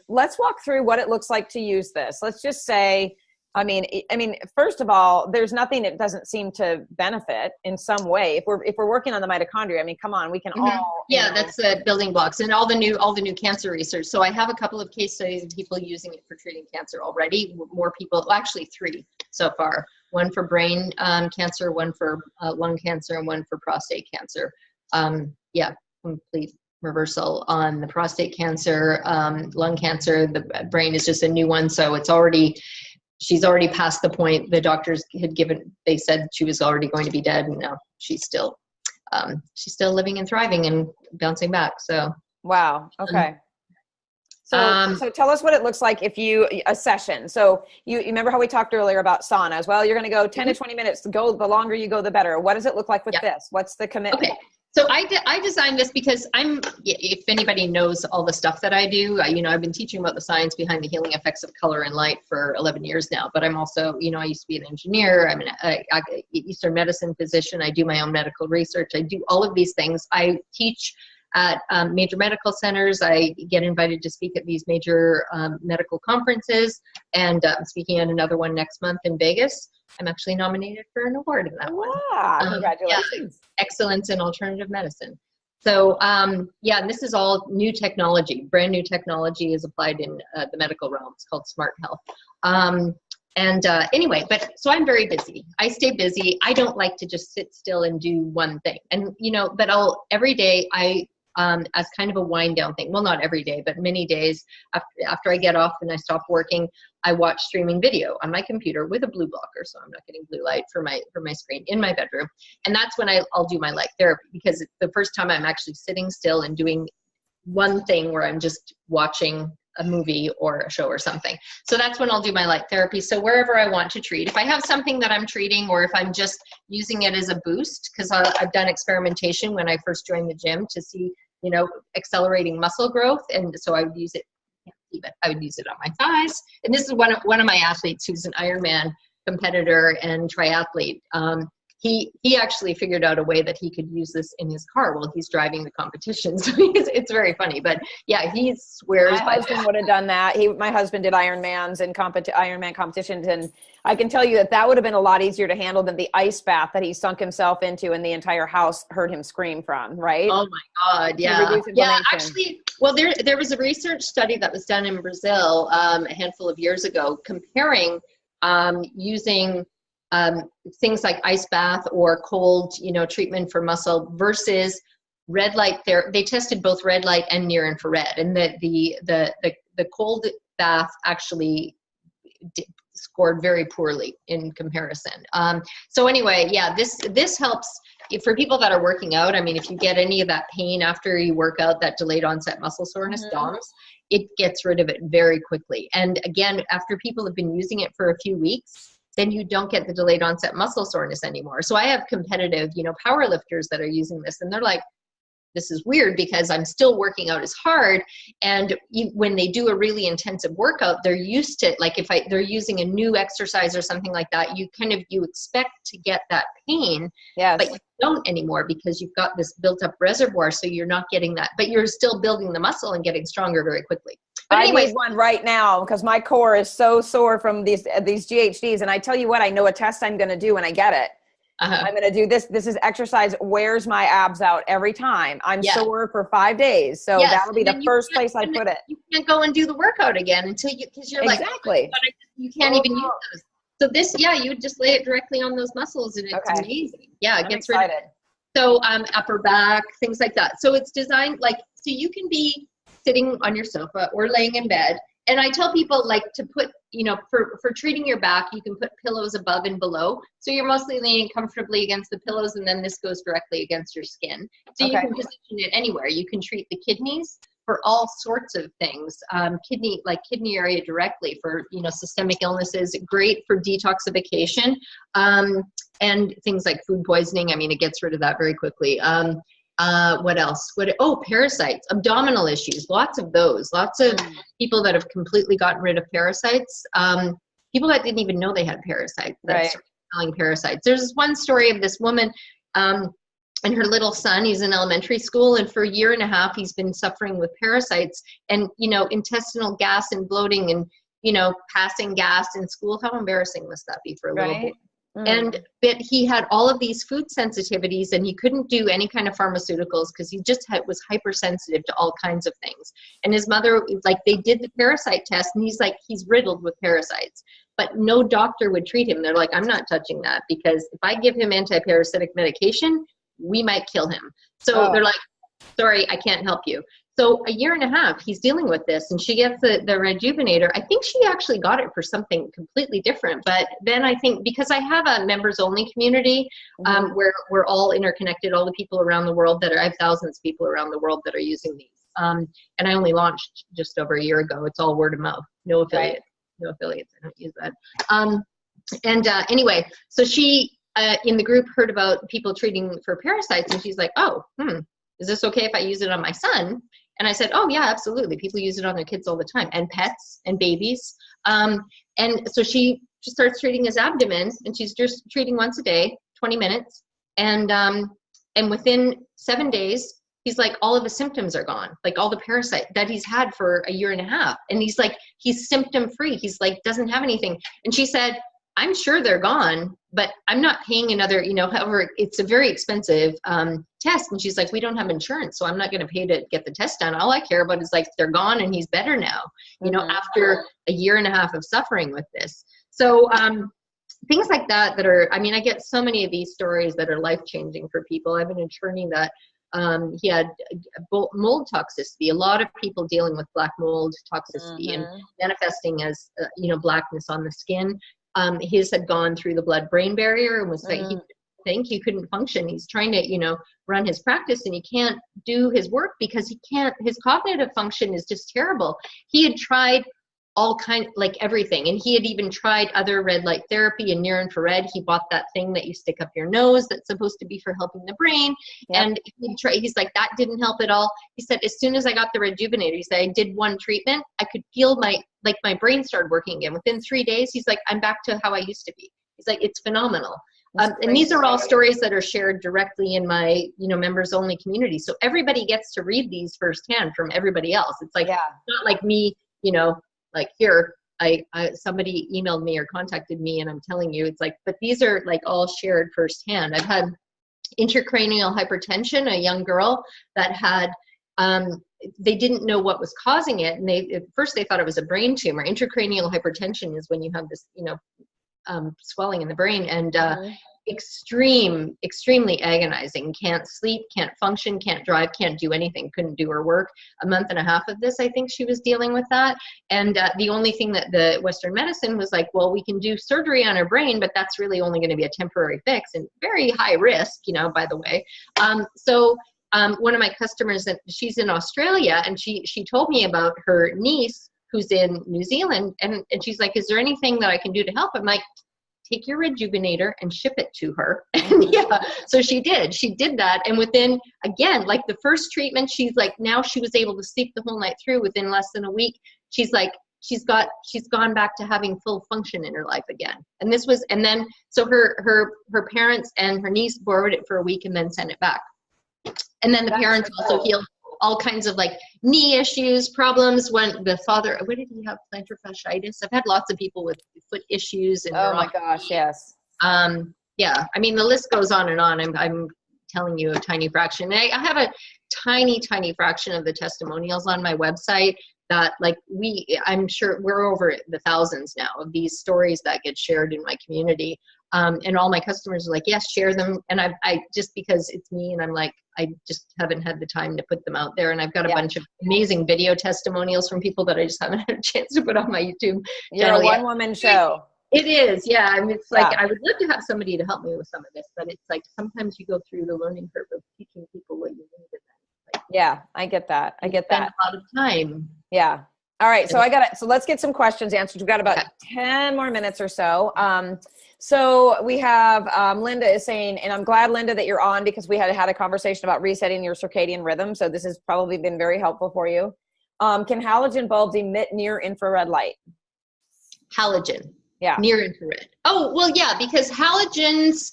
Let's walk through what it looks like to use this. Let's just say. I mean, first of all, there's nothing that doesn't seem to benefit in some way. If we're working on the mitochondria, I mean, come on, we can all. Yeah, that's the building blocks, and all the new cancer research. So I have a couple of case studies of people using it for treating cancer already. More people, well, actually 3 so far. one for brain cancer, one for lung cancer, and one for prostate cancer. Complete reversal on the prostate cancer. Lung cancer, the brain is just a new one, so she's already past the point the doctors they said she was already going to be dead, and now she's still living and thriving and bouncing back. So wow. Okay. So tell us what it looks like a session. So you remember how we talked earlier about saunas? Well, you're going to go 10 to 20 minutes. The longer you go, the better. What does it look like with this? What's the commitment? Okay. So I designed this because if anybody knows all the stuff that I do, I've been teaching about the science behind the healing effects of color and light for 11 years now, but I'm also, I used to be an engineer. I'm an Eastern medicine physician. I do my own medical research. I do all of these things. I teach at major medical centers. I get invited to speak at these major medical conferences, and I'm speaking at another one next month in Vegas. I'm actually nominated for an award in that one. Wow, congratulations. Excellence in alternative medicine. So, and this is all new technology. Brand new technology is applied in the medical realm. It's called smart health. Anyway, so I'm very busy. I stay busy. I don't like to just sit still and do one thing. And, but every day as kind of a wind down thing. Well, not every day, but many days after I get off and I stop working, I watch streaming video on my computer with a blue blocker, so I'm not getting blue light for my screen in my bedroom. And that's when I'll do my light therapy, because it's the first time I'm actually sitting still and doing one thing where I'm just watching a movie or a show or something. So that's when I'll do my light therapy. So wherever I want to treat, if I have something that I'm treating, or if I'm just using it as a boost, because I've done experimentation when I first joined the gym to see, accelerating muscle growth. And so I would use it, I would use it on my thighs. And this is one of my athletes who's an Ironman competitor and triathlete. He actually figured out a way that he could use this in his car while he's driving the competition. So it's very funny, but yeah, he swears. My husband would have done that. My husband did Ironmans and Ironman competitions. And I can tell you that would have been a lot easier to handle than the ice bath that he sunk himself into and the entire house heard him scream from, right? Oh my God. Yeah. Yeah. Actually, well, there was a research study that was done in Brazil a handful of years ago comparing using things like ice bath or cold, treatment for muscle versus red light therapy. They tested both red light and near infrared, and the cold bath actually scored very poorly in comparison. So anyway, yeah, this helps for people that are working out. I mean, if you get any of that pain after you work out, that delayed onset muscle soreness, DOMS, it gets rid of it very quickly. And again, after people have been using it for a few weeks, then you don't get the delayed onset muscle soreness anymore. So I have competitive, power lifters that are using this, and they're like, this is weird because I'm still working out as hard. And when they do a really intensive workout, they're used to, like if they're using a new exercise or something like that, you expect to get that pain, yes, but you don't anymore because you've got this built up reservoir. So you're not getting that, but you're still building the muscle and getting stronger very quickly. But I need one right now because my core is so sore from these GHDs. And I tell you what, I know a test I'm going to do when I get it. I'm going to do this. This is exercise wears my abs out every time. I'm sore for 5 days. So that'll be the first place I put it. You can't go and do the workout again because you're exactly. Like, oh, you can't even use those. So this, you would just lay it directly on those muscles and it's amazing. Yeah, it gets rid of it. So upper back, things like that. So it's designed so you can be sitting on your sofa or laying in bed. And I tell people to put, for treating your back, you can put pillows above and below. So you're mostly leaning comfortably against the pillows, and then this goes directly against your skin. So you can position it anywhere. You can treat the kidneys for all sorts of things. Kidney area directly for, systemic illnesses, great for detoxification, and things like food poisoning. I mean, it gets rid of that very quickly. What else? Parasites, abdominal issues, lots of those. Lots of people that have completely gotten rid of parasites. People that didn't even know they had parasites. That started selling parasites. There's this one story of this woman and her little son. He's in elementary school, and for a year and a half, he's been suffering with parasites and intestinal gas and bloating and passing gas in school. How embarrassing must that be for a little boy? And but he had all of these food sensitivities, and he couldn't do any kind of pharmaceuticals because he just was hypersensitive to all kinds of things. And his mother, they did the parasite test, and he's riddled with parasites. but no doctor would treat him. They're like, I'm not touching that, because if I give him antiparasitic medication, we might kill him. So they're like, sorry, I can't help you. So a year and a half, he's dealing with this, and she gets the Rejuvenator. I think she actually got it for something completely different. But then I think, because I have a members only community where we're all interconnected, all the people around the world I have thousands of people around the world that are using these. And I only launched just over a year ago. It's all word of mouth, no affiliate, no affiliates. I don't use that. Anyway, so she in the group heard about people treating for parasites, and she's like, oh, is this okay if I use it on my son? And I said, oh yeah, absolutely. People use it on their kids all the time, and pets and babies. And so she starts treating his abdomen, and she's just treating once a day, 20 minutes. And within 7 days, he's like, all of his symptoms are gone. Like all the parasite that he's had for a year and a half. And he's like, he's symptom free. He's like, doesn't have anything. And she said, I'm sure they're gone, but I'm not paying another, however, it's a very expensive test. And she's like, we don't have insurance, so I'm not going to pay to get the test done. All I care about is like, they're gone and he's better now, after a year and a half of suffering with this. So things like that are, I get so many of these stories that are life-changing for people. I have an attorney that he had mold toxicity, a lot of people dealing with black mold toxicity and manifesting as, blackness on the skin. His had gone through the blood-brain barrier and was like, he couldn't function. He's trying to, run his practice, and he can't do his work because his cognitive function is just terrible. He had tried everything. And he had even tried other red light therapy and near infrared. He bought that thing that you stick up your nose that's supposed to be for helping the brain. Yep. And he's like, that didn't help at all. He said, as soon as I got the Rejuvenator, he said, I did one treatment, I could feel my brain started working again. Within 3 days, he's like, I'm back to how I used to be. He's like, it's phenomenal. And these are all stories that are shared directly in my, members only community. So everybody gets to read these firsthand from everybody else. It's like, not like me, like here, somebody emailed me or contacted me and I'm telling you, it's like, but these are like all shared firsthand. I've had intracranial hypertension, a young girl that had, they didn't know what was causing it. And at first they thought it was a brain tumor. Intracranial hypertension is when you have this, swelling in the brain, and extremely agonizing. Can't sleep, can't function, can't drive, can't do anything, couldn't do her work. A month and a half of this, I think she was dealing with that. And the only thing that the Western medicine was like, well, we can do surgery on her brain, but that's really only going to be a temporary fix and very high risk, by the way. One of my customers, she's in Australia, and she told me about her niece who's in New Zealand, and she's like, is there anything that I can do to help? I'm like, take your Rejuvenator and ship it to her. And so she did that. And within, again, like the first treatment, she's like, now she was able to sleep the whole night through within less than a week. She's like, she's gone back to having full function in her life again. And this was, and then, so her parents and her niece borrowed it for a week and then sent it back. And then the parents also healed all kinds of like knee issues, problems. When the father, what did he have? Plantar fasciitis. I've had lots of people with foot issues. And oh my gosh, yes. Yeah, the list goes on and on. I'm telling you a tiny fraction. I have a tiny fraction of the testimonials on my website that I'm sure we're over the thousands now of these stories that get shared in my community. And all my customers are like, yes, share them. And I just, because it's me, and I'm like, I just haven't had the time to put them out there. And I've got a bunch of amazing video testimonials from people that I just haven't had a chance to put on my YouTube channel. You're a one-woman show. It is, yeah. It's like, I would love to have somebody to help me with some of this, but it's like, sometimes you go through the learning curve of teaching people what you need. Yeah, I get that. I get that. A lot of time. Yeah. All right. So so let's get some questions answered. We've got about 10 more minutes or so. So we have, Linda is saying, and I'm glad, Linda, that you're on, because we had a conversation about resetting your circadian rhythm. So this has probably been very helpful for you. Can halogen bulbs emit near infrared light? Halogen. Yeah. Near infrared. Oh, well, yeah, because halogens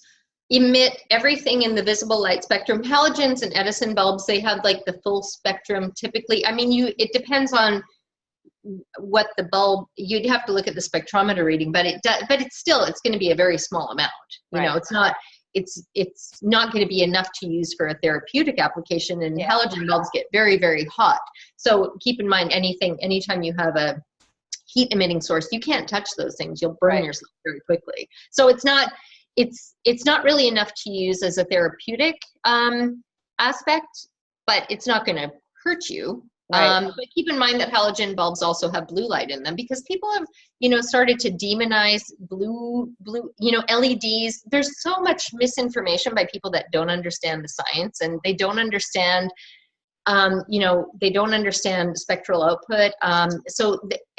emit everything in the visible light spectrum. Halogens and Edison bulbs, they have like the full spectrum typically. It depends on what the bulb, you'd have to look at the spectrometer reading, but it's going to be a very small amount. You know, it's not going to be enough to use for a therapeutic application, and halogen bulbs get very, very hot. So keep in mind, anytime you have a heat emitting source, you can't touch those things. You'll burn yourself very quickly. So it's not really enough to use as a therapeutic aspect, but it's not going to hurt you. But keep in mind that halogen bulbs also have blue light in them, because people have, started to demonize blue, LEDs. There's so much misinformation by people that don't understand the science, and they don't understand, they don't understand spectral output.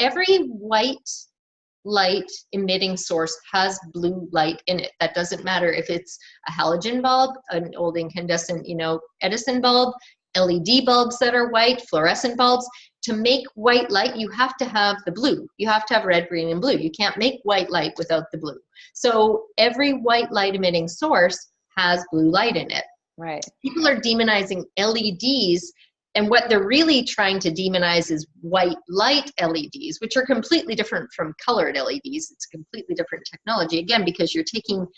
Every white light emitting source has blue light in it. That doesn't matter if it's a halogen bulb, an old incandescent, Edison bulb, LED bulbs that are white, fluorescent bulbs. To make white light, you have to have the blue. You have to have red, green, and blue. You can't make white light without the blue. So every white light emitting source has blue light in it. Right. People are demonizing LEDs, and what they're really trying to demonize is white light LEDs, which are completely different from colored LEDs. It's a completely different technology, again, because you're taking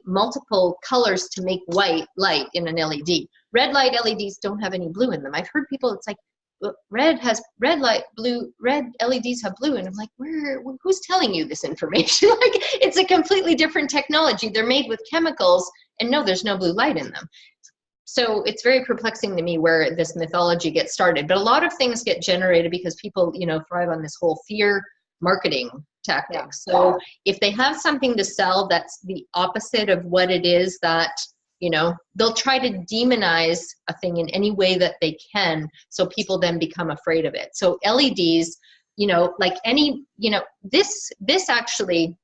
multiple colors to make white light in an LED. Red light LEDs don't have any blue in them. I've heard people, it's like, red LEDs have blue. And I'm like, who's telling you this information? Like, it's a completely different technology. They're made with chemicals, and no, there's no blue light in them. So it's very perplexing to me where this mythology gets started. But a lot of things get generated because people, thrive on this whole fear marketing tactics. Yeah. So if they have something to sell that's the opposite of what it is that, they'll try to demonize a thing in any way that they can, so people then become afraid of it. So LEDs, this actually,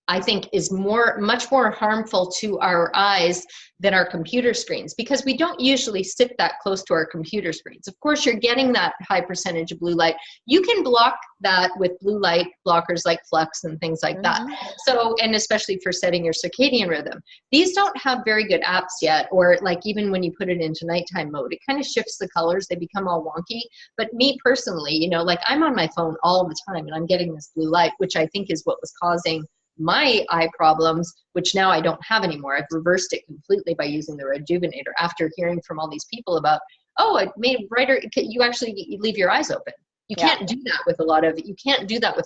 I think, is much more harmful to our eyes than our computer screens, because we don't usually sit that close to our computer screens. Of course, you're getting that high percentage of blue light. You can block that with blue light blockers like Flux and things like that. So, and especially for setting your circadian rhythm. These don't have very good apps yet, or like even when you put it into nighttime mode, it kind of shifts the colors. They become all wonky. But me personally, I'm on my phone all the time and I'm getting this blue light, which I think is what was causing my eye problems, which now I don't have anymore. I've reversed it completely by using the Rejuvenator after hearing from all these people about, it made it brighter. You actually leave your eyes open. You can't do that with a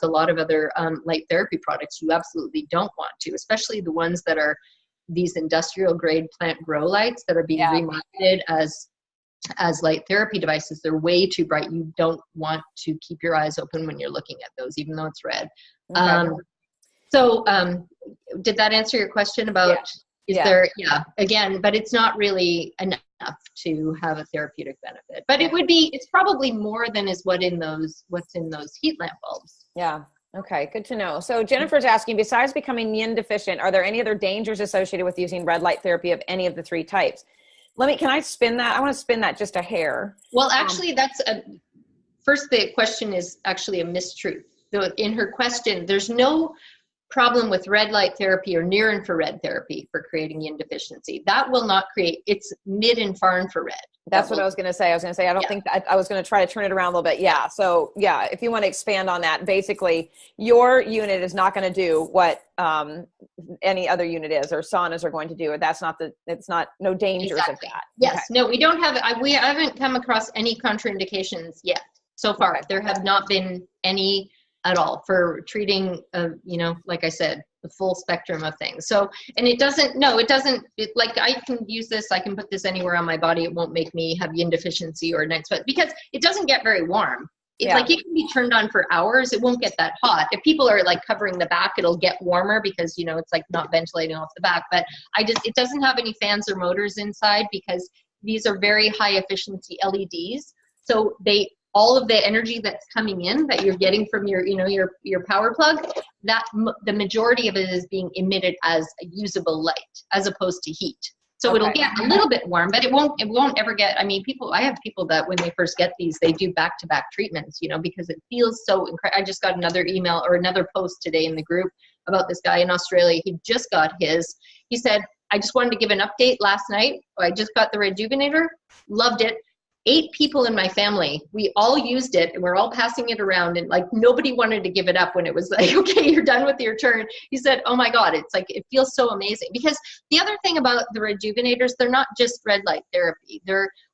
lot of other light therapy products. You absolutely don't want to, especially the ones that are these industrial grade plant grow lights that are being remarketed as light therapy devices. They're way too bright. You don't want to keep your eyes open when you're looking at those, even though it's red. Okay. So did that answer your question about, again, but it's not really enough to have a therapeutic benefit, but it's probably more than is what's in those heat lamp bulbs. Yeah. Okay. Good to know. So Jennifer's asking, besides becoming yin deficient, are there any other dangers associated with using red light therapy of any of the three types? Can I spin that? I want to spin that just a hair. Well, actually first, the question is actually a mistruth. So in her question, there's no problem with red light therapy or near infrared therapy for creating yin deficiency. That will not create, it's mid and far infrared. That's what I was going to say. I don't think that I was going to try to turn it around a little bit. Yeah. So if you want to expand on that, basically your unit is not going to do what any other unit is, or saunas are going to do. No dangers of that. Yes. Okay. No, we don't have, we haven't come across any contraindications yet so far. Okay. There have not been any at all for treating, like I said, the full spectrum of things. So, and I can use this, I can put this anywhere on my body. It won't make me have yin deficiency or night sweat, because it doesn't get very warm. It's like it can be turned on for hours. It won't get that hot. If people are like covering the back, it'll get warmer because, it's like not ventilating off the back, but it doesn't have any fans or motors inside, because these are very high efficiency LEDs. So all of the energy that's coming in that you're getting from your power plug, that the majority of it is being emitted as a usable light as opposed to heat. So it'll get a little bit warm, but it won't ever get, I have people that when they first get these, they do back-to-back treatments, because it feels so incredible. I just got another email or another post today in the group about this guy in Australia. He just got his. He said, I just wanted to give an update last night. I just got the Rejuvenator, loved it. 8 people in my family, we all used it and we're all passing it around, and like nobody wanted to give it up when it was like, okay, you're done with your turn. He said, oh my God, it's like, it feels so amazing. Because the other thing about the rejuvenators, they're not just red light therapy.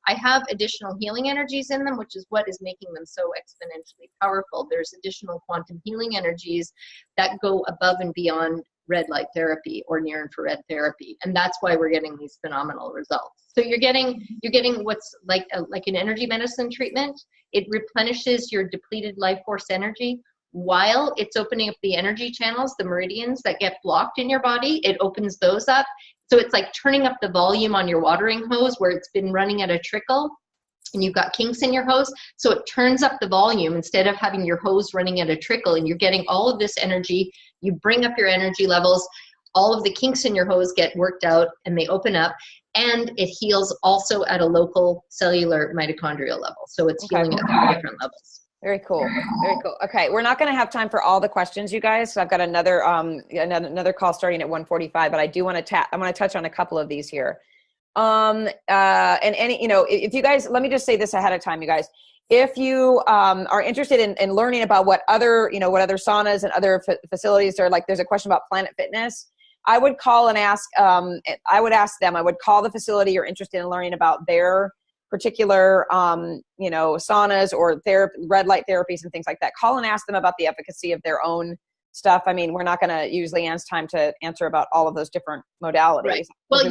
I have additional healing energies in them, which is what is making them so exponentially powerful. There's additional quantum healing energies that go above and beyond red light therapy or near infrared therapy, and that's why we're getting these phenomenal results. So you're getting what's like an energy medicine treatment. It replenishes your depleted life force energy while it's opening up the energy channels, the meridians that get blocked in your body. It opens those up, so it's like turning up the volume on your watering hose where it's been running at a trickle and you've got kinks in your hose. So it turns up the volume instead of having your hose running at a trickle, and you're getting all of this energy. You bring up your energy levels, all of the kinks in your hose get worked out and they open up, and it heals also at a local cellular mitochondrial level. So it's healing at 3 different levels. Very cool. Very cool. Okay. We're not going to have time for all the questions, you guys. So I've got another call starting at 1:45, but I do want to I want to touch on a couple of these here. And any, if you guys, let me just say this ahead of time, you guys, if you are interested in learning about what other saunas and other facilities are like, there's a question about Planet Fitness, I would call and ask, I would call the facility you're interested in learning about their particular, saunas or red light therapies and things like that. Call and ask them about the efficacy of their own stuff. I mean, we're not going to use Leanne's time to answer about all of those different modalities. Right. Well,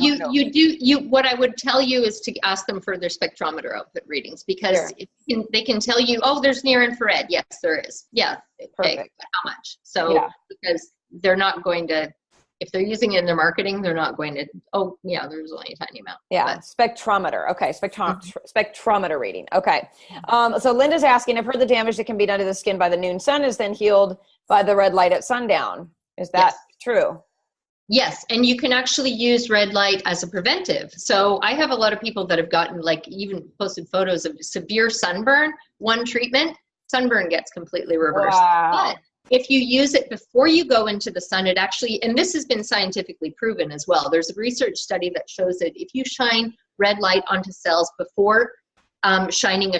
what I would tell you is to ask them for their spectrometer output readings, because they can tell you, oh, there's near infrared. Yes, there is. Yeah. Okay. But how much? So, because they're not going to, if they're using it in their marketing, they're not going to, oh yeah, there's only a tiny amount. Yeah. But. Spectrometer. Okay. Spectrometer reading. Okay. So Linda's asking, I've heard the damage that can be done to the skin by the noon sun is then healed by the red light at sundown. Is that true? Yes. And you can actually use red light as a preventive. So I have a lot of people that have gotten, like, even posted photos of severe sunburn. One treatment, sunburn gets completely reversed. Wow. But if you use it before you go into the sun, it actually, and this has been scientifically proven as well. There's a research study that shows that if you shine red light onto cells before shining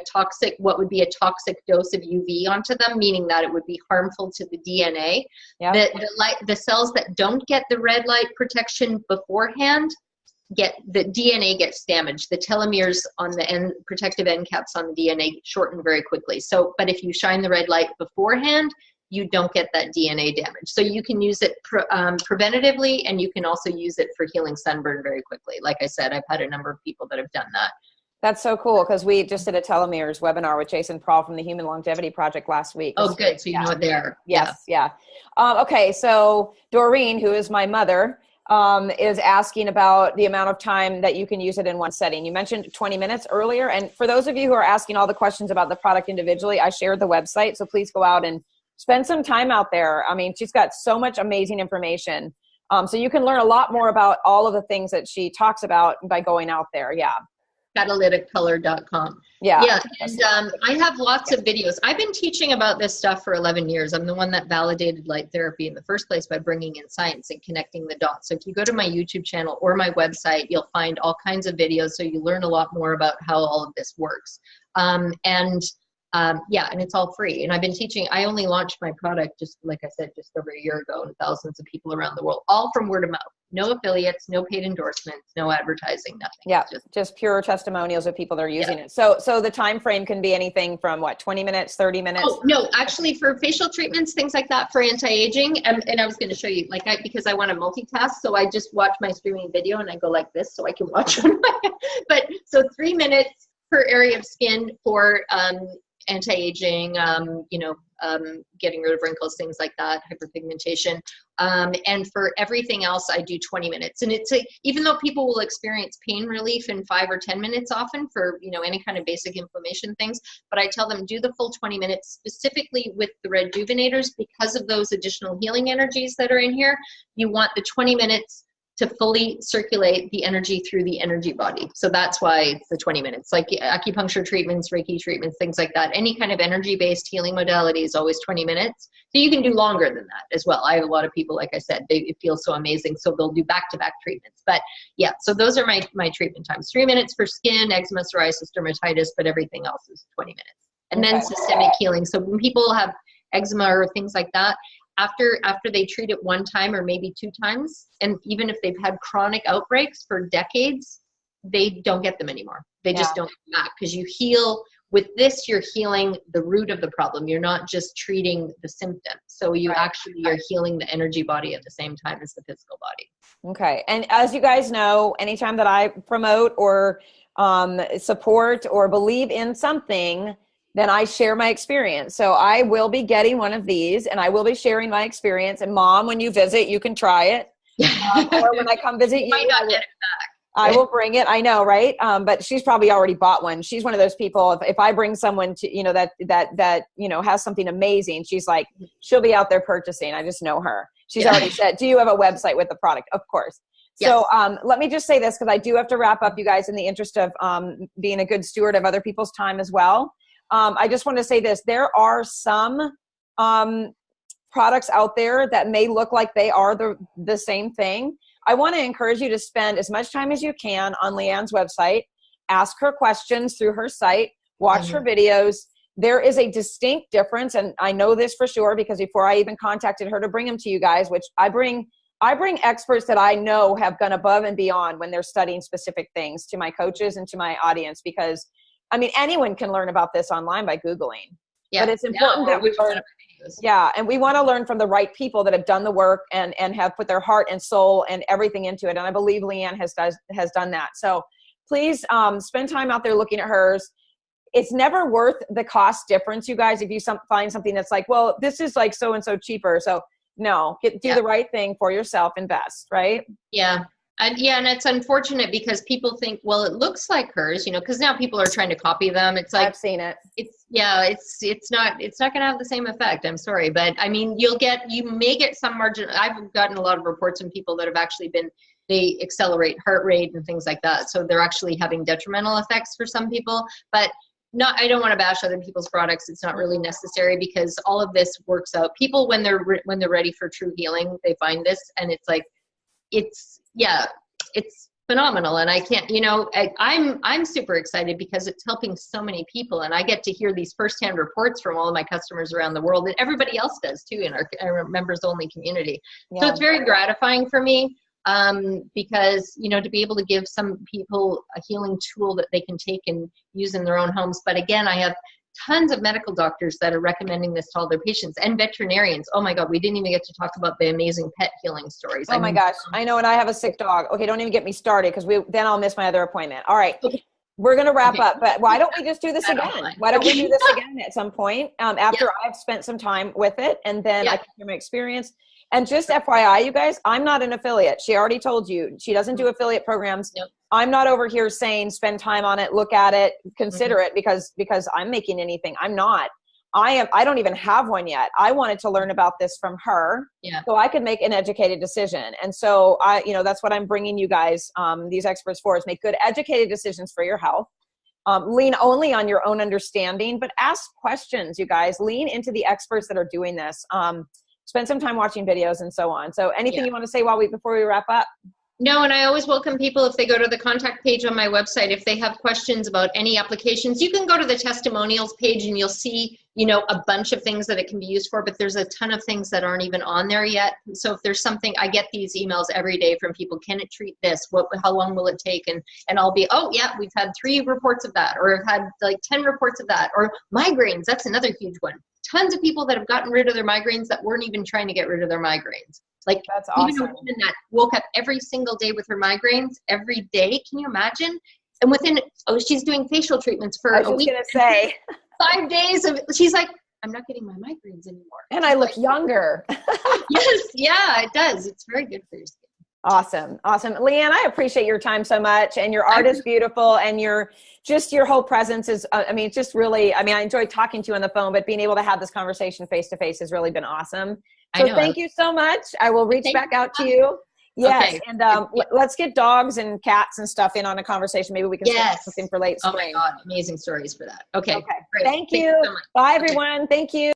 what would be a toxic dose of UV onto them, meaning that it would be harmful to the DNA. Yep. The cells that don't get the red light protection beforehand, the DNA gets damaged. The telomeres on the protective end caps on the DNA shorten very quickly. So, but if you shine the red light beforehand, you don't get that DNA damage. So you can use it preventatively, and you can also use it for healing sunburn very quickly. Like I said, I've had a number of people that have done that. That's so cool, because we just did a telomeres webinar with Jason Prawl from the Human Longevity Project last week. Oh, good. So you know what they are. Yes. Yeah. Okay. So Doreen, who is my mother, is asking about the amount of time that you can use it in one setting. You mentioned 20 minutes earlier. And for those of you who are asking all the questions about the product individually, I shared the website. So please go out and spend some time out there. I mean, she's got so much amazing information. So you can learn a lot more about all of the things that she talks about by going out there. Yeah. catalyticcolor.com. Yeah. And I have lots of videos. I've been teaching about this stuff for 11 years. I'm the one that validated light therapy in the first place by bringing in science and connecting the dots. So if you go to my YouTube channel or my website, you'll find all kinds of videos. So you learn a lot more about how all of this works. And it's all free. And I've been teaching, I only launched my product, just like I said, just over a year ago, and thousands of people around the world, all from word of mouth. No affiliates, no paid endorsements, no advertising, nothing. Yeah, just pure testimonials of people that are using it. So the time frame can be anything from 20 minutes, 30 minutes? Oh, no, actually for facial treatments, things like that, for anti-aging. And I was going to show you, because I want to multitask. So I just watch my streaming video and I go like this so I can watch on my, so 3 minutes per area of skin for, anti-aging, getting rid of wrinkles, things like that, hyperpigmentation. And for everything else, I do 20 minutes. And even though people will experience pain relief in 5 or 10 minutes often for, any kind of basic inflammation things, but I tell them do the full 20 minutes specifically with the rejuvenators because of those additional healing energies that are in here. You want the 20 minutes to fully circulate the energy through the energy body. So that's why it's the 20 minutes, like acupuncture treatments, Reiki treatments, things like that. Any kind of energy-based healing modality is always 20 minutes. So you can do longer than that as well. I have a lot of people, like I said, it feels so amazing. So they'll do back-to-back treatments. But yeah, so those are my treatment times. 3 minutes for skin, eczema, psoriasis, dermatitis, but everything else is 20 minutes. And then systemic healing. So when people have eczema or things like that, after they treat it one time or maybe 2 times, and even if they've had chronic outbreaks for decades, they don't get them anymore. They just don't come back, because you heal with this. You're healing the root of the problem. You're not just treating the symptom. So you actually are healing the energy body at the same time as the physical body. Okay. And as you guys know, anytime that I promote or support or believe in something, then I share my experience. So I will be getting one of these, and I will be sharing my experience. And Mom, when you visit, you can try it. Or when I come visit you, might not get it back. I will bring it. I know, right? But she's probably already bought one. She's one of those people. If I bring someone to, that has something amazing, she's like, she'll be out there purchasing. I just know her. She's already said, do you have a website with the product? Of course. Yes. So let me just say this, because I do have to wrap up, you guys, in the interest of being a good steward of other people's time as well. I just want to say this. There are some products out there that may look like they are the same thing. I want to encourage you to spend as much time as you can on Leanne's website. Ask her questions through her site. Watch her videos. There is a distinct difference, and I know this for sure because before I even contacted her to bring them to you guys, which I bring experts that I know have gone above and beyond when they're studying specific things to my coaches and to my audience, because I mean, anyone can learn about this online by Googling, but it's important that we learn. Yeah. And we want to learn from the right people that have done the work and have put their heart and soul and everything into it. And I believe Leanne has done that. So please spend time out there looking at hers. It's never worth the cost difference, you guys. If you find something that's like, well, this is like so-and-so cheaper. So no, do the right thing for yourself. Invest, right? Yeah. And it's unfortunate because people think, well, it looks like hers, because now people are trying to copy them. It's like, I've seen it. It's not going to have the same effect. I'm sorry. But I mean, you may get some margin. I've gotten a lot of reports from people that have actually they accelerate heart rate and things like that. So they're actually having detrimental effects for some people, but I don't want to bash other people's products. It's not really necessary, because all of this works out. People, when they're ready for true healing, they find this, and it's like, it's phenomenal. And I can't, I'm super excited because it's helping so many people, and I get to hear these firsthand reports from all of my customers around the world, and everybody else does too in our members only community. So it's very gratifying for me, because, to be able to give some people a healing tool that they can take and use in their own homes. But again, I have tons of medical doctors that are recommending this to all their patients, and veterinarians. Oh my God, we didn't even get to talk about the amazing pet healing stories. Oh my gosh, I know, and I have a sick dog. Okay, don't even get me started, because then I'll miss my other appointment. All right, we're going to wrap up, but why don't we just do this again? Why don't we do this again at some point after I've spent some time with it, and then I can share my experience. And just FYI, you guys, I'm not an affiliate. She already told you she doesn't do affiliate programs. Nope. I'm not over here saying spend time on it, look at it, consider it because I'm making anything. I'm not. I don't even have one yet. I wanted to learn about this from her so I could make an educated decision. And so that's what I'm bringing you guys, these experts for, is make good educated decisions for your health. Lean only on your own understanding, but ask questions, you guys. Lean into the experts that are doing this. Spend some time watching videos and so on. So anything you want to say before we wrap up? No, and I always welcome people, if they go to the contact page on my website, if they have questions about any applications. You can go to the testimonials page and you'll see, a bunch of things that it can be used for, but there's a ton of things that aren't even on there yet. So if there's something, I get these emails every day from people, can it treat this? How long will it take? And I'll be, we've had 3 reports of that, or I've had like 10 reports of that, or migraines. That's another huge one. Tons of people that have gotten rid of their migraines that weren't even trying to get rid of their migraines. Like, that's awesome. Even a woman that woke up every single day with her migraines every day. Can you imagine? And she's doing facial treatments for a week. I was going to say 5 days she's like, I'm not getting my migraines anymore. And I look younger. Yes. Yeah, it does. It's very good for your skin. Awesome. Leanne, I appreciate your time so much, and your art is beautiful, and your whole presence is, it's just really, I enjoyed talking to you on the phone, but being able to have this conversation face to face has really been awesome. So thank you so much. I will reach back out to you. Yes, Okay. and let's get dogs and cats and stuff in on a conversation. Maybe we can set something for late spring. Oh my God, amazing stories for that. Okay, Okay. great. Thank you. So much. Bye, everyone. Thank you.